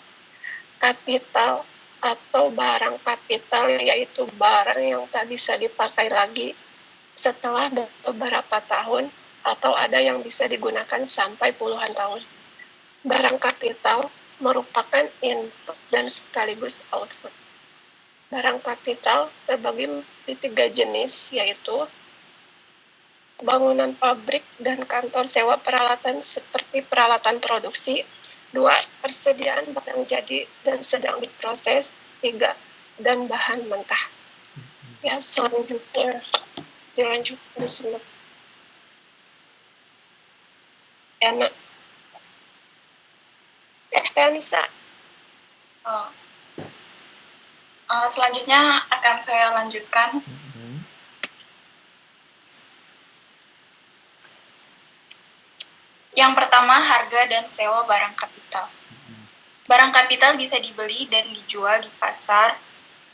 Kapital atau barang kapital yaitu barang yang tak bisa dipakai lagi setelah beberapa tahun atau ada yang bisa digunakan sampai puluhan tahun. Barang kapital merupakan input dan sekaligus output. Barang kapital terbagi di 3 jenis, yaitu bangunan pabrik dan kantor sewa peralatan seperti peralatan produksi. 2. Persediaan barang jadi dan sedang diproses. 3. Dan bahan mentah. Ya, selanjutnya dilanjutkan semua. Enak. Anissa. Selanjutnya akan saya lanjutkan. Yang pertama, harga dan sewa barang kapital. Barang kapital bisa dibeli dan dijual di pasar.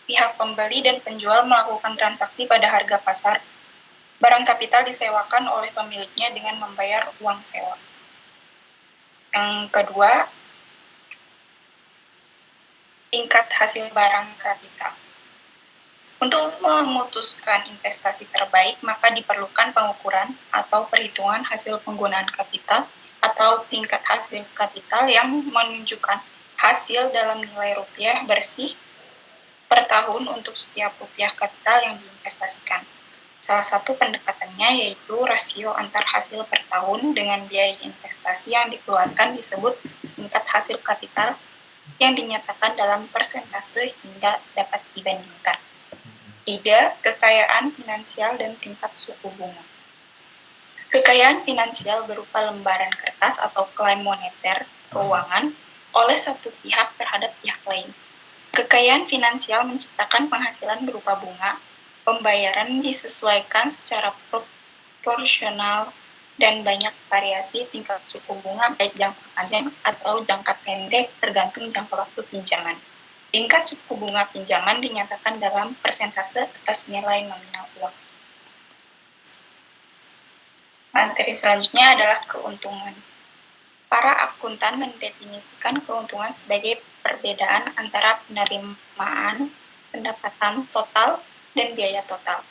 Pihak pembeli dan penjual melakukan transaksi pada harga pasar. Barang kapital disewakan oleh pemiliknya dengan membayar uang sewa. Yang kedua, tingkat hasil barang kapital. Untuk memutuskan investasi terbaik, maka diperlukan pengukuran atau perhitungan hasil penggunaan kapital atau tingkat hasil kapital yang menunjukkan hasil dalam nilai rupiah bersih per tahun untuk setiap rupiah kapital yang diinvestasikan. Salah satu pendekatannya yaitu rasio antar hasil per tahun dengan biaya investasi yang dikeluarkan disebut tingkat hasil kapital yang dinyatakan dalam persentase hingga dapat dibandingkan. Ide, kekayaan finansial dan tingkat suku bunga. Kekayaan finansial berupa lembaran kertas atau klaim moneter keuangan oleh satu pihak terhadap pihak lain. Kekayaan finansial menciptakan penghasilan berupa bunga, pembayaran disesuaikan secara proporsional dan banyak variasi tingkat suku bunga baik jangka panjang atau jangka pendek tergantung jangka waktu pinjaman. Tingkat suku bunga pinjaman dinyatakan dalam persentase atas nilai nominal uang. Materi selanjutnya adalah keuntungan. Para akuntan mendefinisikan keuntungan sebagai perbedaan antara penerimaan, pendapatan total, dan biaya total.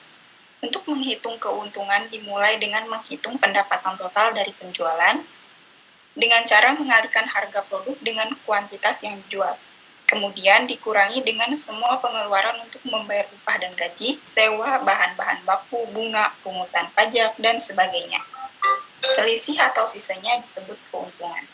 Untuk menghitung keuntungan dimulai dengan menghitung pendapatan total dari penjualan dengan cara mengalihkan harga produk dengan kuantitas yang dijual. Kemudian dikurangi dengan semua pengeluaran untuk membayar upah dan gaji, sewa, bahan-bahan baku, bunga, pungutan pajak, dan sebagainya. Selisih atau sisanya disebut keuntungan.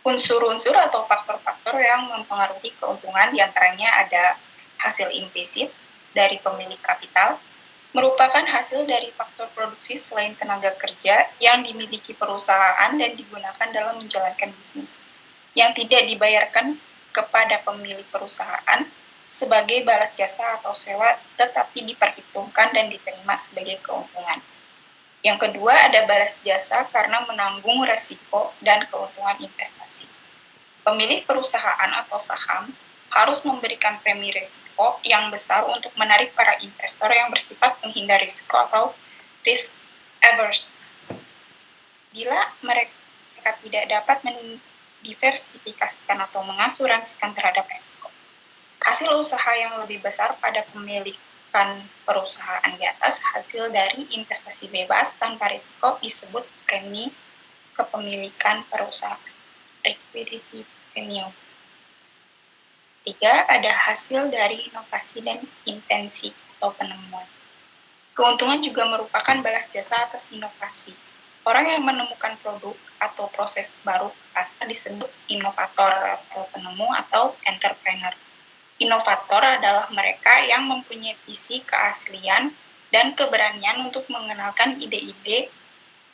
Unsur-unsur atau faktor-faktor yang mempengaruhi keuntungan diantaranya ada hasil implisit dari pemilik kapital, merupakan hasil dari faktor produksi selain tenaga kerja yang dimiliki perusahaan dan digunakan dalam menjalankan bisnis, yang tidak dibayarkan kepada pemilik perusahaan sebagai balas jasa atau sewa, tetapi diperhitungkan dan diterima sebagai keuntungan. Yang kedua ada balas jasa karena menanggung resiko dan keuntungan investasi. Pemilik perusahaan atau saham harus memberikan premi risiko yang besar untuk menarik para investor yang bersifat penghindar risiko atau risk averse. Bila mereka tidak dapat mendiversifikasikan atau mengasuransikan terhadap risiko, hasil usaha yang lebih besar pada pemilikan perusahaan di atas hasil dari investasi bebas tanpa risiko disebut premi kepemilikan perusahaan, liquidity premium. 3. Ada hasil dari inovasi dan invensi atau penemuan. Keuntungan juga merupakan balas jasa atas inovasi. Orang yang menemukan produk atau proses baru disebut inovator atau penemu atau entrepreneur. Inovator adalah mereka yang mempunyai visi keaslian dan keberanian untuk mengenalkan ide-ide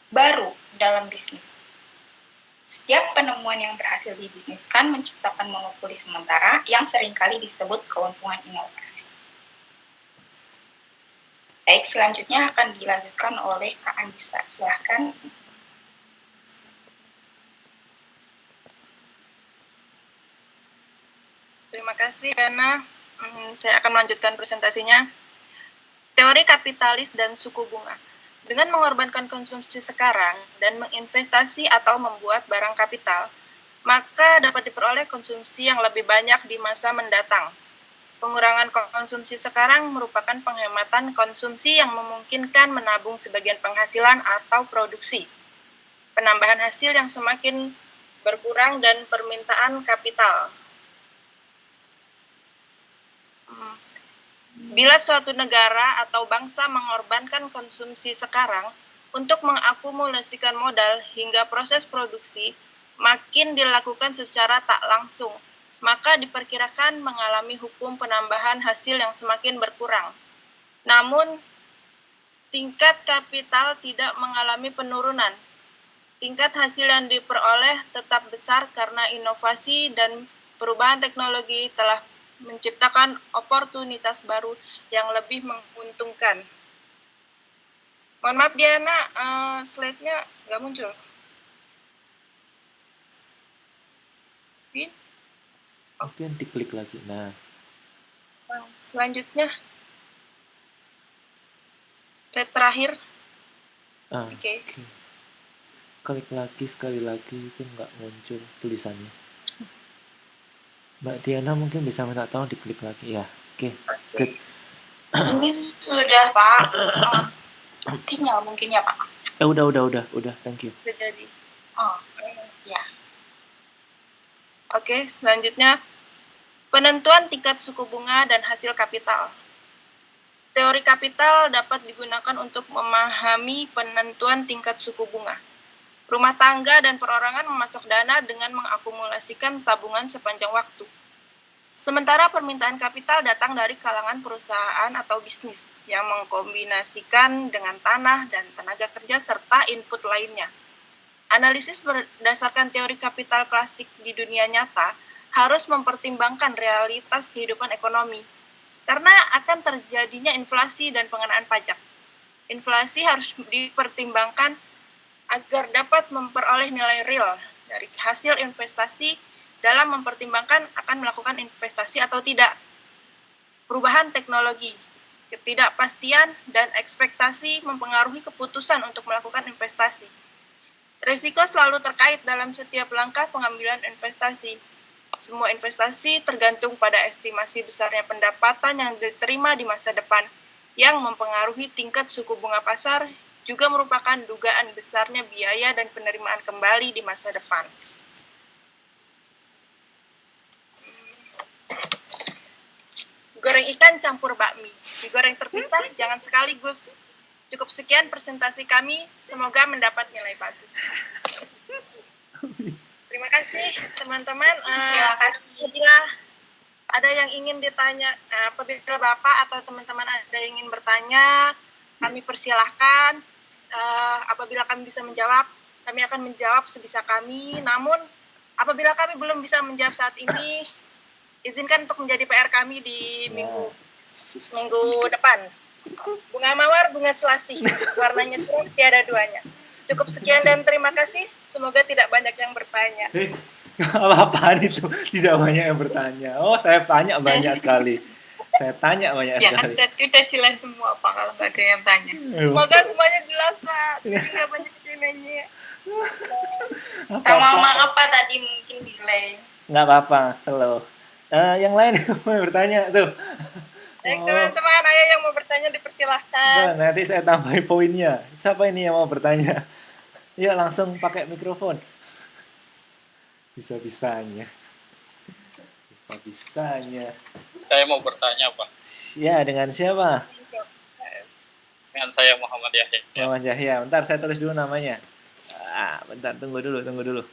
baru dalam bisnis. Setiap penemuan yang berhasil dibisniskan menciptakan monopoli sementara yang seringkali disebut keuntungan inovasi. Baik, selanjutnya akan dilanjutkan oleh Kak Andisa. Silahkan. Terima kasih, Diana. Saya akan melanjutkan presentasinya. Teori kapitalis dan suku bunga. Dengan mengorbankan konsumsi sekarang dan menginvestasi atau membuat barang kapital, maka dapat diperoleh konsumsi yang lebih banyak di masa mendatang. Pengurangan konsumsi sekarang merupakan penghematan konsumsi yang memungkinkan menabung sebagian penghasilan atau produksi. Penambahan hasil yang semakin berkurang dan permintaan kapital. Bila suatu negara atau bangsa mengorbankan konsumsi sekarang untuk mengakumulasikan modal hingga proses produksi makin dilakukan secara tak langsung, maka diperkirakan mengalami hukum penambahan hasil yang semakin berkurang. Namun, tingkat kapital tidak mengalami penurunan. Tingkat hasil yang diperoleh tetap besar karena inovasi dan perubahan teknologi telah menciptakan oportunitas baru yang lebih menguntungkan. Mohon maaf Diana, slide-nya nggak muncul. Oke, diklik lagi. Nah, selanjutnya slide terakhir. Oke. Klik lagi sekali lagi itu nggak muncul tulisannya. Mbak Diana mungkin bisa minta tolong diklik lagi ya. Oke. Good. Ini sudah Pak. Sinyal mungkin ya Pak. Udah. Thank you. Sudah jadi. Ya. Oke, selanjutnya penentuan tingkat suku bunga dan hasil kapital. Teori kapital dapat digunakan untuk memahami penentuan tingkat suku bunga. Rumah tangga dan perorangan memasok dana dengan mengakumulasikan tabungan sepanjang waktu. Sementara permintaan kapital datang dari kalangan perusahaan atau bisnis yang mengkombinasikan dengan tanah dan tenaga kerja serta input lainnya. Analisis berdasarkan teori kapital klasik di dunia nyata harus mempertimbangkan realitas kehidupan ekonomi, karena akan terjadinya inflasi dan pengenaan pajak. Inflasi harus dipertimbangkan agar dapat memperoleh nilai real dari hasil investasi dalam mempertimbangkan akan melakukan investasi atau tidak. Perubahan teknologi, ketidakpastian, dan ekspektasi mempengaruhi keputusan untuk melakukan investasi. Risiko selalu terkait dalam setiap langkah pengambilan investasi. Semua investasi tergantung pada estimasi besarnya pendapatan yang diterima di masa depan, yang mempengaruhi tingkat suku bunga pasar, juga merupakan dugaan besarnya biaya dan penerimaan kembali di masa depan. Goreng ikan campur bakmi. Digoreng terpisah, jangan sekaligus. Cukup sekian presentasi kami. Semoga mendapat nilai bagus. Terima kasih teman-teman. Terima kasih. Apabila ada yang ingin ditanya, apabila Bapak atau teman-teman ada yang ingin bertanya, kami persilahkan. Apabila kami bisa menjawab, kami akan menjawab sebisa kami. Namun, apabila kami belum bisa menjawab saat ini, izinkan untuk menjadi PR kami di minggu depan. Bunga mawar, bunga selasih, warnanya cerah, tiada duanya. Cukup sekian dan terima kasih. Semoga tidak banyak yang bertanya. Apa-apaan itu? Tidak banyak yang bertanya. Oh, saya tanya banyak sekali. Saya tanya banyak Ya sekali. kan udah jelas semua Pak kalau nggak ada yang tanya. Semoga semuanya jelas, Pak. Jadi nggak banyak yang nanya. Sama maaf Pak tadi mungkin delay. Nggak apa-apa, slow. Yang lain mau bertanya tuh. Baik teman-teman, ayo yang mau bertanya dipersilahkan. Nanti saya tambahin poinnya. Siapa ini yang mau bertanya? Yuk langsung pakai mikrofon. Bisa-bisanya. Bisa-bisanya. Saya mau bertanya, Pak. Ya, dengan siapa? Dengan saya Muhammad Yahya. Muhammad Yahya. Bentar, saya tulis dulu namanya. Bentar, tunggu dulu.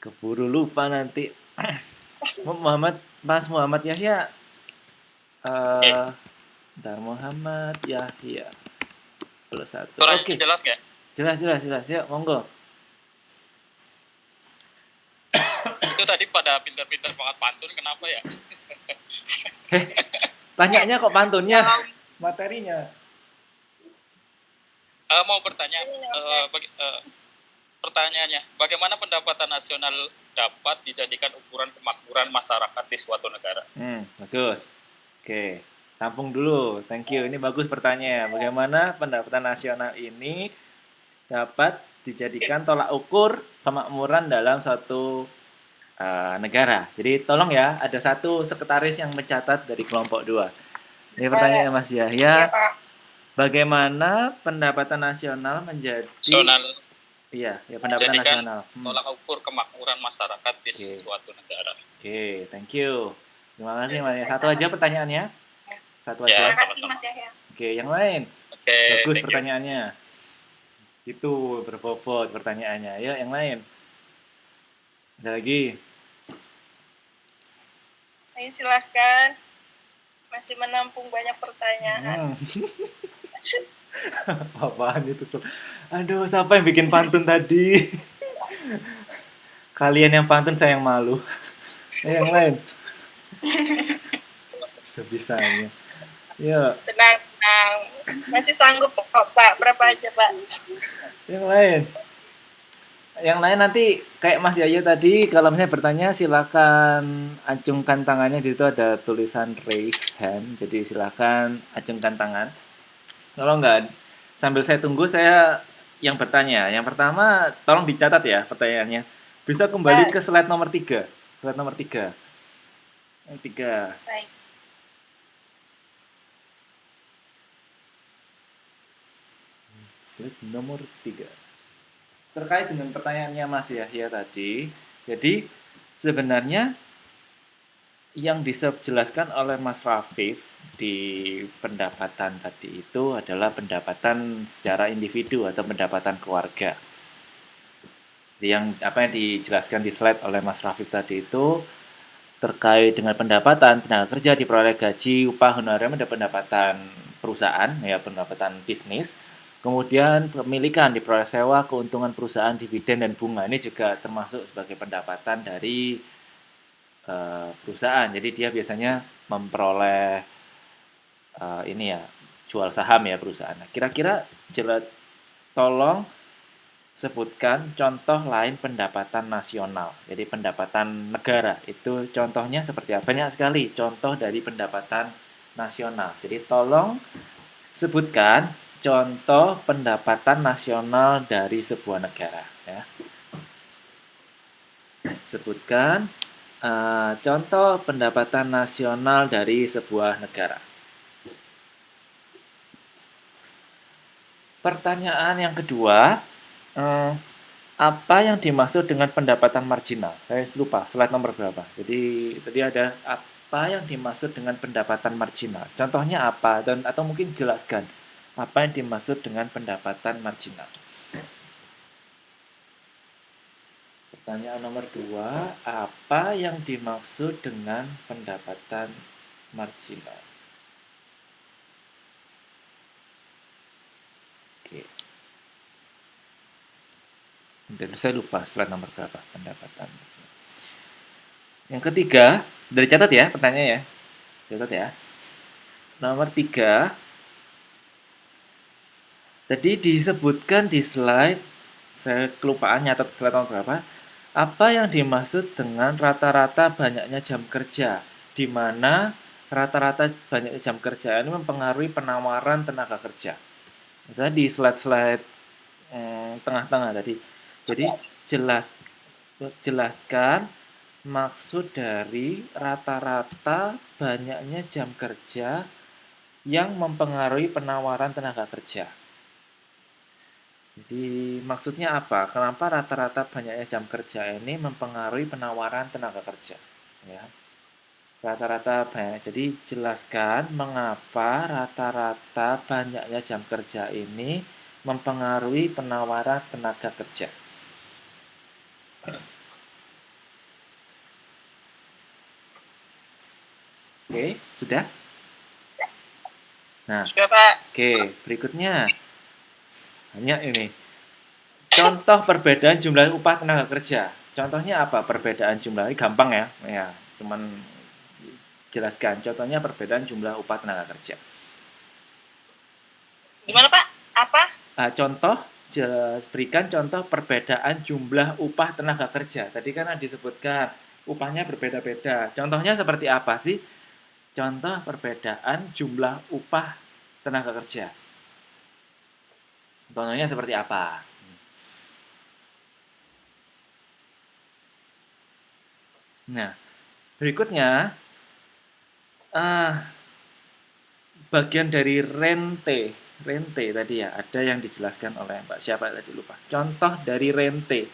Keburu lupa nanti. Mas Muhammad Yahya. Bentar, Muhammad Yahya. Plus 1. Oke. Jelas nggak? Jelas. Yuk, monggo. Itu tadi pada pintar-pintar banget pantun, kenapa ya? Tanyanya kok pantunnya? Materinya. Mau bertanya, pertanyaannya, bagaimana pendapatan nasional dapat dijadikan ukuran kemakmuran masyarakat di suatu negara? Bagus. Oke, tampung dulu. Thank you. Ini bagus pertanyaan. Bagaimana pendapatan nasional ini dapat dijadikan tolak ukur kemakmuran dalam suatu negara. Jadi tolong ya, ada satu sekretaris yang mencatat dari kelompok 2. Ini pertanyaan Mas Yahya. Iya, Pak. Bagaimana pendapatan nasional menjadi Iya, pendapatan nasional. Tolak ukur kemakmuran masyarakat di suatu negara. Oke, thank you. Terima kasih Mas Yahya. Satu aja pertanyaannya. Satu aja. Terima kasih Mas Yahya. Oke, yang lain. Oke, bagus pertanyaannya. Itu berbobot pertanyaannya. Ayo yang lain. Ada lagi? Ayo silahkan. Masih menampung banyak pertanyaan. Apaan itu? Aduh, siapa yang bikin pantun tadi? Kalian yang pantun, saya yang malu. Yang lain. Sebisanya. Yuk. Tenang. Masih sanggup Pak. Berapa aja Pak? Yang lain nanti kayak Mas Yahya tadi, kalau misalnya bertanya silakan acungkan tangannya. Di situ ada tulisan raise hand, jadi silakan acungkan tangan. Kalau enggak, sambil saya tunggu, saya yang bertanya. Yang pertama, tolong dicatat ya pertanyaannya. Bisa kembali ke slide nomor 3. Slide nomor 3. Yang 3. Baik. Slide nomor 3. Terkait dengan pertanyaannya Mas Yahya tadi, jadi sebenarnya yang dijelaskan oleh Mas Rafif di pendapatan tadi itu adalah pendapatan secara individu atau pendapatan keluarga. Yang apa yang dijelaskan di slide oleh Mas Rafif tadi itu terkait dengan pendapatan tenaga kerja diperoleh gaji, upah, honorer, ada pendapatan perusahaan, ya pendapatan bisnis. Kemudian kepemilikan diperoleh sewa, keuntungan perusahaan, dividen dan bunga. Ini juga termasuk sebagai pendapatan dari perusahaan. Jadi dia biasanya memperoleh ini ya jual saham ya perusahaan. Nah, kira-kira tolong sebutkan contoh lain pendapatan nasional. Jadi pendapatan negara itu contohnya seperti apa? Banyak sekali contoh dari pendapatan nasional. Jadi tolong sebutkan contoh pendapatan nasional dari sebuah negara. Ya. Sebutkan contoh pendapatan nasional dari sebuah negara. Pertanyaan yang kedua, apa yang dimaksud dengan pendapatan marginal? Saya lupa, slide nomor berapa. Jadi tadi ada apa yang dimaksud dengan pendapatan marginal. Contohnya apa? Atau mungkin jelaskan apa yang dimaksud dengan pendapatan marginal. Pertanyaan nomor 2, apa yang dimaksud dengan pendapatan marginal? Oke. Dan saya lupa slide nomor berapa pendapatan marginal. Yang ketiga, dari catat ya pertanyaannya ya. Catat ya. Nomor 3. Tadi disebutkan di slide, saya kelupaan nyatat slide nomor berapa. Apa yang dimaksud dengan rata-rata banyaknya jam kerja? Di mana rata-rata banyaknya jam kerja ini mempengaruhi penawaran tenaga kerja. Misalnya di slide-slide tengah-tengah tadi. Jadi jelaskan maksud dari rata-rata banyaknya jam kerja yang mempengaruhi penawaran tenaga kerja. Jadi maksudnya apa? Kenapa rata-rata banyaknya jam kerja ini mempengaruhi penawaran tenaga kerja? Ya. Rata-rata banyak. Jadi jelaskan mengapa rata-rata banyaknya jam kerja ini mempengaruhi penawaran tenaga kerja. Oke, sudah? Nah, oke, berikutnya. Banyak ini. Contoh perbedaan jumlah upah tenaga kerja. Contohnya apa? Perbedaan jumlah ini gampang ya. Ya, cuman jelaskan. Contohnya perbedaan jumlah upah tenaga kerja. Gimana Pak? Apa? Berikan contoh perbedaan jumlah upah tenaga kerja. Tadi kan disebutkan upahnya berbeda-beda. Contohnya seperti apa sih? Contoh perbedaan jumlah upah tenaga kerja. Contohnya seperti apa? Nah, berikutnya bagian dari rente tadi ya, ada yang dijelaskan oleh Mbak siapa tadi lupa. Contoh dari rente,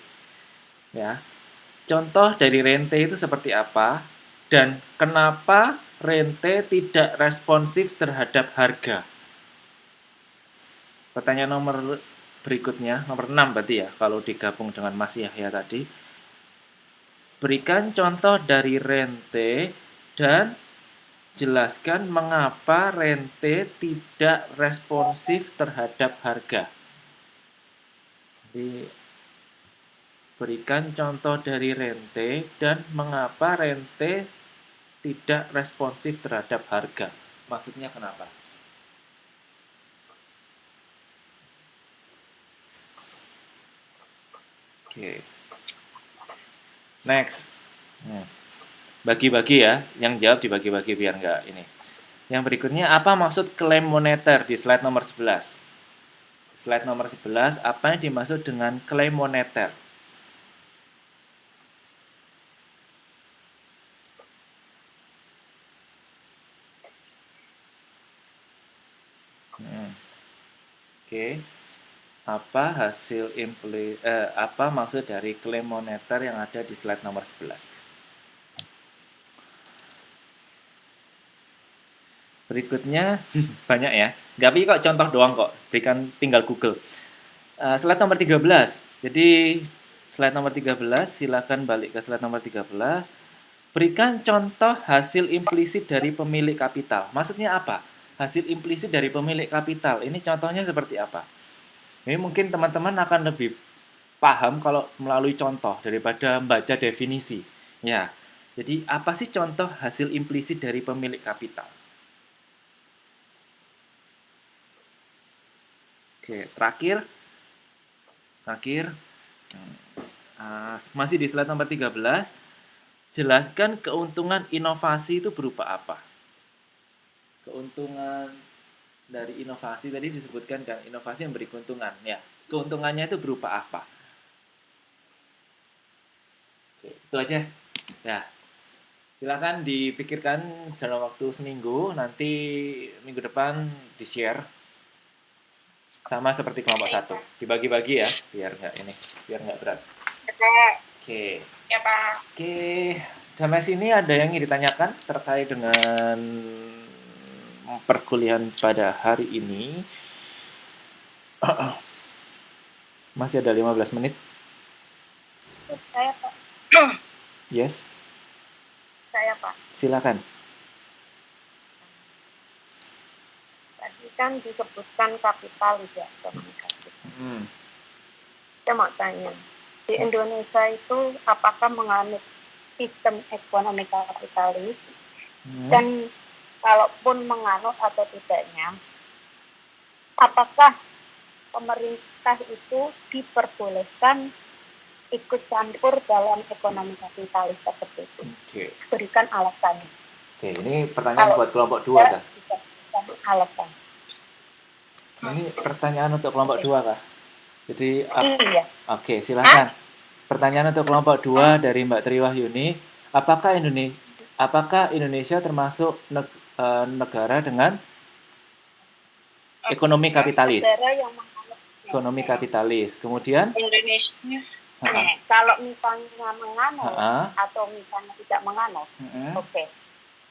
ya. Contoh dari rente itu seperti apa dan kenapa rente tidak responsif terhadap harga? Pertanyaan nomor berikutnya, nomor 6 berarti ya, kalau digabung dengan Mas Yahya tadi. Berikan contoh dari rente dan jelaskan mengapa rente tidak responsif terhadap harga. Jadi, berikan contoh dari rente dan mengapa rente tidak responsif terhadap harga. Maksudnya kenapa? Oke. Next. Bagi-bagi ya, yang jawab dibagi-bagi biar enggak ini. Yang berikutnya, apa maksud klaim moneter di slide nomor 11? Slide nomor 11, apa yang dimaksud dengan klaim moneter? Oke. Apa maksud dari klaim moneter yang ada di slide nomor 11? Berikutnya banyak ya. Nggak bisa kok contoh doang kok. Berikan tinggal Google. Slide nomor 13. Jadi slide nomor 13 silakan balik ke slide nomor 13. Berikan contoh hasil implisit dari pemilik kapital. Maksudnya apa? Hasil implisit dari pemilik kapital. Ini contohnya seperti apa? Ini mungkin teman-teman akan lebih paham kalau melalui contoh daripada membaca definisi. Ya. Jadi apa sih contoh hasil implisit dari pemilik kapital? Oke, terakhir. Masih di slide nomor 13. Jelaskan keuntungan inovasi itu berupa apa? Keuntungan dari inovasi tadi disebutkan kan, inovasi yang memberi keuntungan. Ya, keuntungannya itu berupa apa? Oke, itu aja. Ya, silakan dipikirkan dalam waktu seminggu. Nanti minggu depan di-share sama seperti kelompok 1. Dibagi-bagi ya, biar nggak berat. Oke. Ya, Pak. Oke, sampai sini ada yang ingin ditanyakan terkait dengan perkuliahan pada hari ini? Masih ada 15 menit. Saya, Pak. Yes, Saya, Pak. silakan. Tadi kan disebutkan kapital ya, ekonomi kapital. Saya mau tanya, di Indonesia itu apakah menganut sistem ekonomi kapitalis? Dan kalaupun menganut atau tidaknya, apakah pemerintah itu diperbolehkan ikut campur dalam ekonomi kapitalis seperti itu? Oke. Berikan alasannya. Oke, ini pertanyaan buat kelompok 2 kah? Alasan. Ini pertanyaan untuk kelompok 2 kah? Jadi Iya. Oke, silakan. Pertanyaan untuk kelompok 2 dari Mbak Tri Wahyuni, apakah Indonesia termasuk negara dengan ekonomi kapitalis? Negara yang menganut Ekonomi kapitalis. Kemudian Indonesia. kalau misalnya menganut atau misalnya tidak menganut, oke.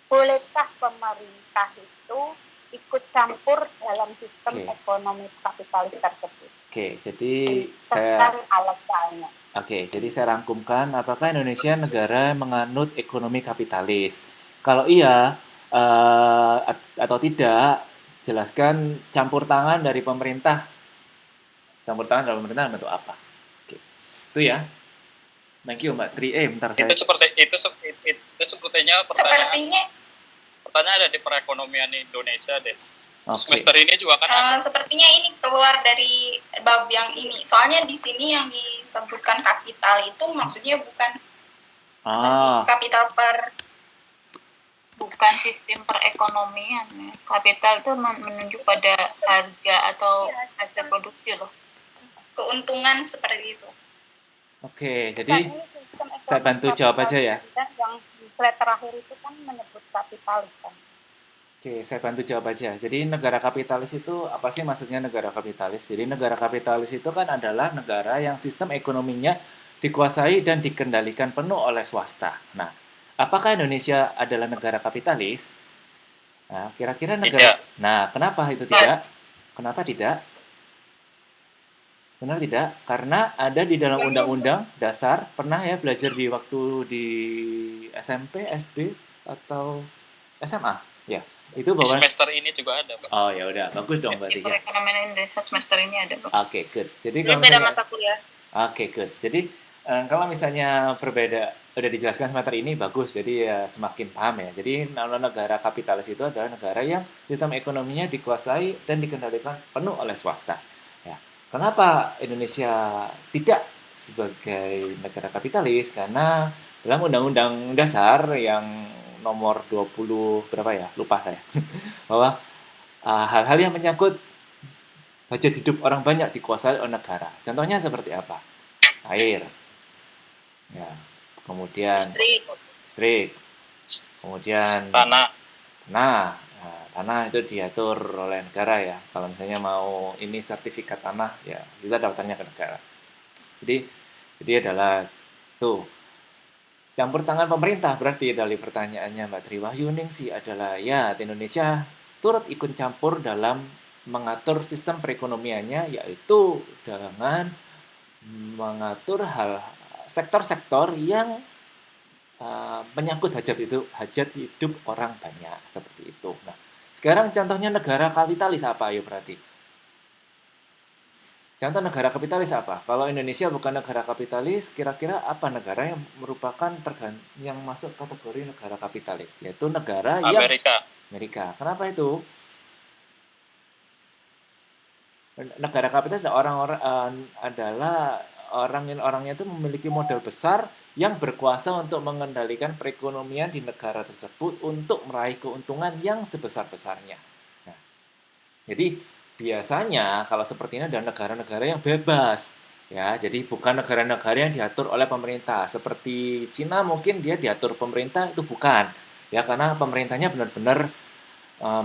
Bolehkah pemerintah itu ikut campur dalam sistem ekonomi kapitalis tersebut? Oke, jadi saya alasannya. Oke, jadi saya rangkumkan, apakah Indonesia negara menganut ekonomi kapitalis? Kalau iya atau tidak, jelaskan campur tangan dari pemerintah. Campur tangan dari pemerintah bentuk apa? Oke, itu ya. Thank you Mbak Tri. Bentar saya. Itu sepertinya pertanyaan ada di perekonomian Indonesia deh. Semester ini juga kan sepertinya ini keluar dari bab yang ini. Soalnya di sini yang disebutkan kapital itu maksudnya bukan kapital bukan sistem perekonomian ya. Kapital itu menunjuk pada harga atau hasil produksi loh. Keuntungan seperti itu. Oke, jadi saya bantu jawab aja ya. Yang slide terakhir itu kan menyebut kapitalis kan. Oke, saya bantu jawab aja. Jadi negara kapitalis itu apa sih maksudnya negara kapitalis? Jadi negara kapitalis itu kan adalah negara yang sistem ekonominya dikuasai dan dikendalikan penuh oleh swasta. Nah, apakah Indonesia adalah negara kapitalis? Nah, kira-kira negara... Tidak. Nah, kenapa itu tidak? Kenapa tidak? Benar tidak? Karena ada di dalam undang-undang dasar, pernah ya belajar di waktu di SMP, SD, atau SMA? Ya, itu bahwa... semester ini juga ada, Pak. Oh, ya udah, bagus dong berarti ya. Perekonomian Indonesia semester ini ada, Pak. Oke, good. Jadi kalau beda mata kuliah. Oke, good. Jadi kalau misalnya berbeda, udah dijelaskan semester ini bagus, jadi ya semakin paham ya. Jadi negara kapitalis itu adalah negara yang sistem ekonominya dikuasai dan dikendalikan penuh oleh swasta. Ya. Kenapa Indonesia tidak sebagai negara kapitalis? Karena dalam Undang-Undang Dasar yang nomor 20 berapa ya? Lupa saya. Bahwa hal-hal yang menyangkut hajat hidup orang banyak dikuasai oleh negara. Contohnya seperti apa? Air. Ya. Kemudian listrik. Kemudian tanah. Nah, tanah itu diatur oleh negara ya. Kalau misalnya mau ini sertifikat tanah ya, kita daftarnya ke negara. Jadi adalah tuh campur tangan pemerintah berarti dari pertanyaannya Mbak Tri Wahyuning sih adalah ya Indonesia turut ikut campur dalam mengatur sistem perekonomiannya, yaitu dengan mengatur sektor-sektor yang menyangkut hajat hidup orang banyak seperti itu. Nah, sekarang contohnya negara kapitalis apa ayo berarti? Contoh negara kapitalis apa? Kalau Indonesia bukan negara kapitalis, kira-kira apa negara yang merupakan yang masuk kategori negara kapitalis? Yaitu negara yang Amerika. Kenapa itu? Negara kapitalis adalah orangnya itu memiliki modal besar yang berkuasa untuk mengendalikan perekonomian di negara tersebut untuk meraih keuntungan yang sebesar-besarnya. Nah, jadi biasanya kalau seperti ini adalah negara-negara yang bebas, ya. Jadi bukan negara-negara yang diatur oleh pemerintah. Seperti Cina mungkin dia diatur pemerintah, itu bukan, ya, karena pemerintahnya benar-benar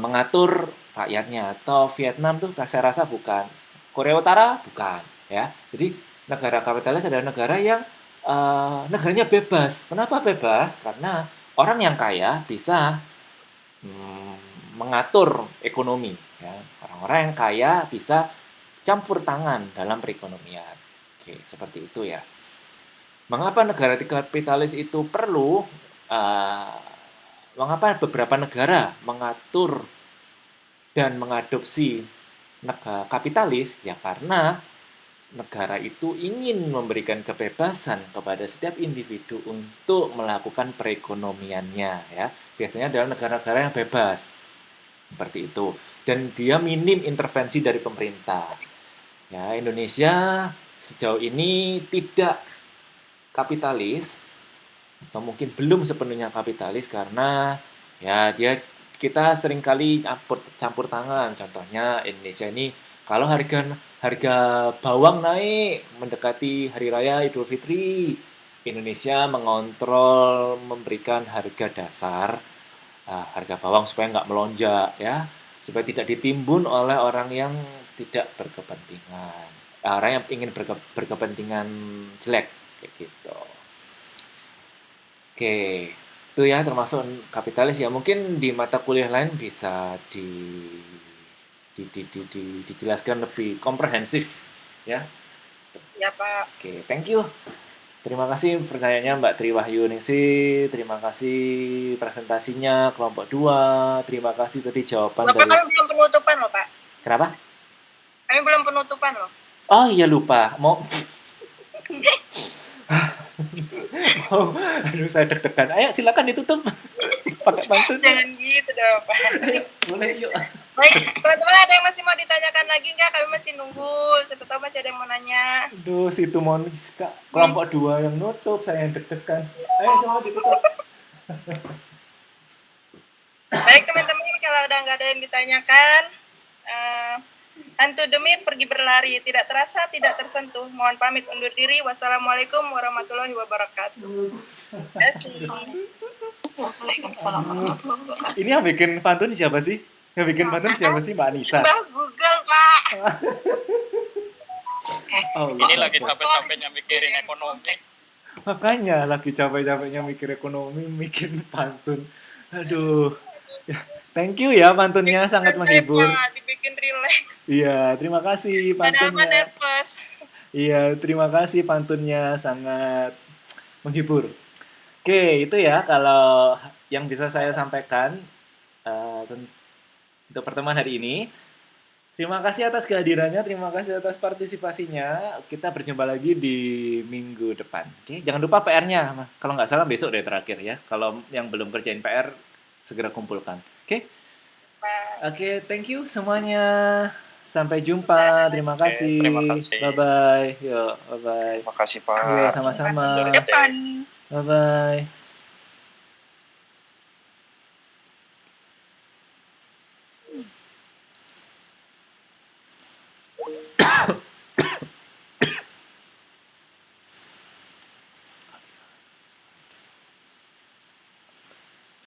mengatur rakyatnya. Atau Vietnam tuh saya rasa bukan. Korea Utara bukan, ya. Jadi negara kapitalis adalah negara yang negaranya bebas. Kenapa bebas? Karena orang yang kaya bisa mengatur ekonomi, ya. Orang-orang yang kaya bisa campur tangan dalam perekonomian. Oke, seperti itu ya. Mengapa negara kapitalis itu perlu? Mengapa beberapa negara mengatur dan mengadopsi negara kapitalis? Ya karena negara itu ingin memberikan kebebasan kepada setiap individu untuk melakukan perekonomiannya, ya. Biasanya adalah negara-negara yang bebas. Seperti itu. Dan dia minim intervensi dari pemerintah. Ya, Indonesia sejauh ini tidak kapitalis atau mungkin belum sepenuhnya kapitalis karena ya kita seringkali campur tangan. Contohnya Indonesia ini kalau harga bawang naik mendekati hari raya Idul Fitri, Indonesia mengontrol memberikan harga dasar, harga bawang supaya nggak melonjak, ya, supaya tidak ditimbun oleh orang yang tidak berkepentingan, orang yang ingin berkepentingan jelek kayak gitu. Oke, itu ya termasuk kapitalis ya. Mungkin di mata kuliah lain bisa dijelaskan lebih komprehensif ya. Ya Pak. Oke, thank you. Terima kasih pertanyaannya Mbak Tri Wahyuningsih. Terima kasih presentasinya kelompok 2. Terima kasih tadi jawaban Bapak, kami belum penutupan loh Pak. Kenapa? Kami belum penutupan loh. Oh iya lupa. Aduh saya deg-degan. Ayo silakan ditutup. Pakai pantun. Jangan gitu dong Pak. Ayo, boleh yuk. Baik, teman-teman ada yang masih mau ditanyakan lagi nggak? Kami masih nunggu. Siapa tahu masih ada yang mau nanya. Aduh, situ Monica. Kelompok 2 yang nutup, saya yang deg-degan. Ayo semua ditutup. Baik teman-teman, kalau udah nggak ada yang ditanyakan, hantu demit pergi berlari, tidak terasa, tidak tersentuh. Mohon pamit undur diri. Wassalamualaikum warahmatullahi wabarakatuh. Ini yang bikin pantun siapa sih? Yang bikin pantun siapa sih, Mbak Anissa? Mbak Google, Pak. Ini lagi capek-capeknya mikirin ekonomi. Makanya lagi capek-capeknya mikir ekonomi, mikir pantun. Aduh. Ya, thank you ya pantunnya, sangat menghibur. Dibikin relax. Iya, terima kasih pantunnya. Iya, terima kasih pantunnya, sangat menghibur. Oke, itu ya kalau yang bisa saya sampaikan untuk pertemuan hari ini. Terima kasih atas kehadirannya, terima kasih atas partisipasinya. Kita berjumpa lagi di minggu depan. Oke, jangan lupa PR-nya. Kalau nggak salah besok deh terakhir ya. Kalau yang belum kerjain PR, segera kumpulkan. Oke? Oke, thank you semuanya. Sampai jumpa. Terima kasih. Terima kasih. Bye-bye. Yuk, bye-bye. Terima kasih, Pak. Yuk, sama-sama. Bye-bye.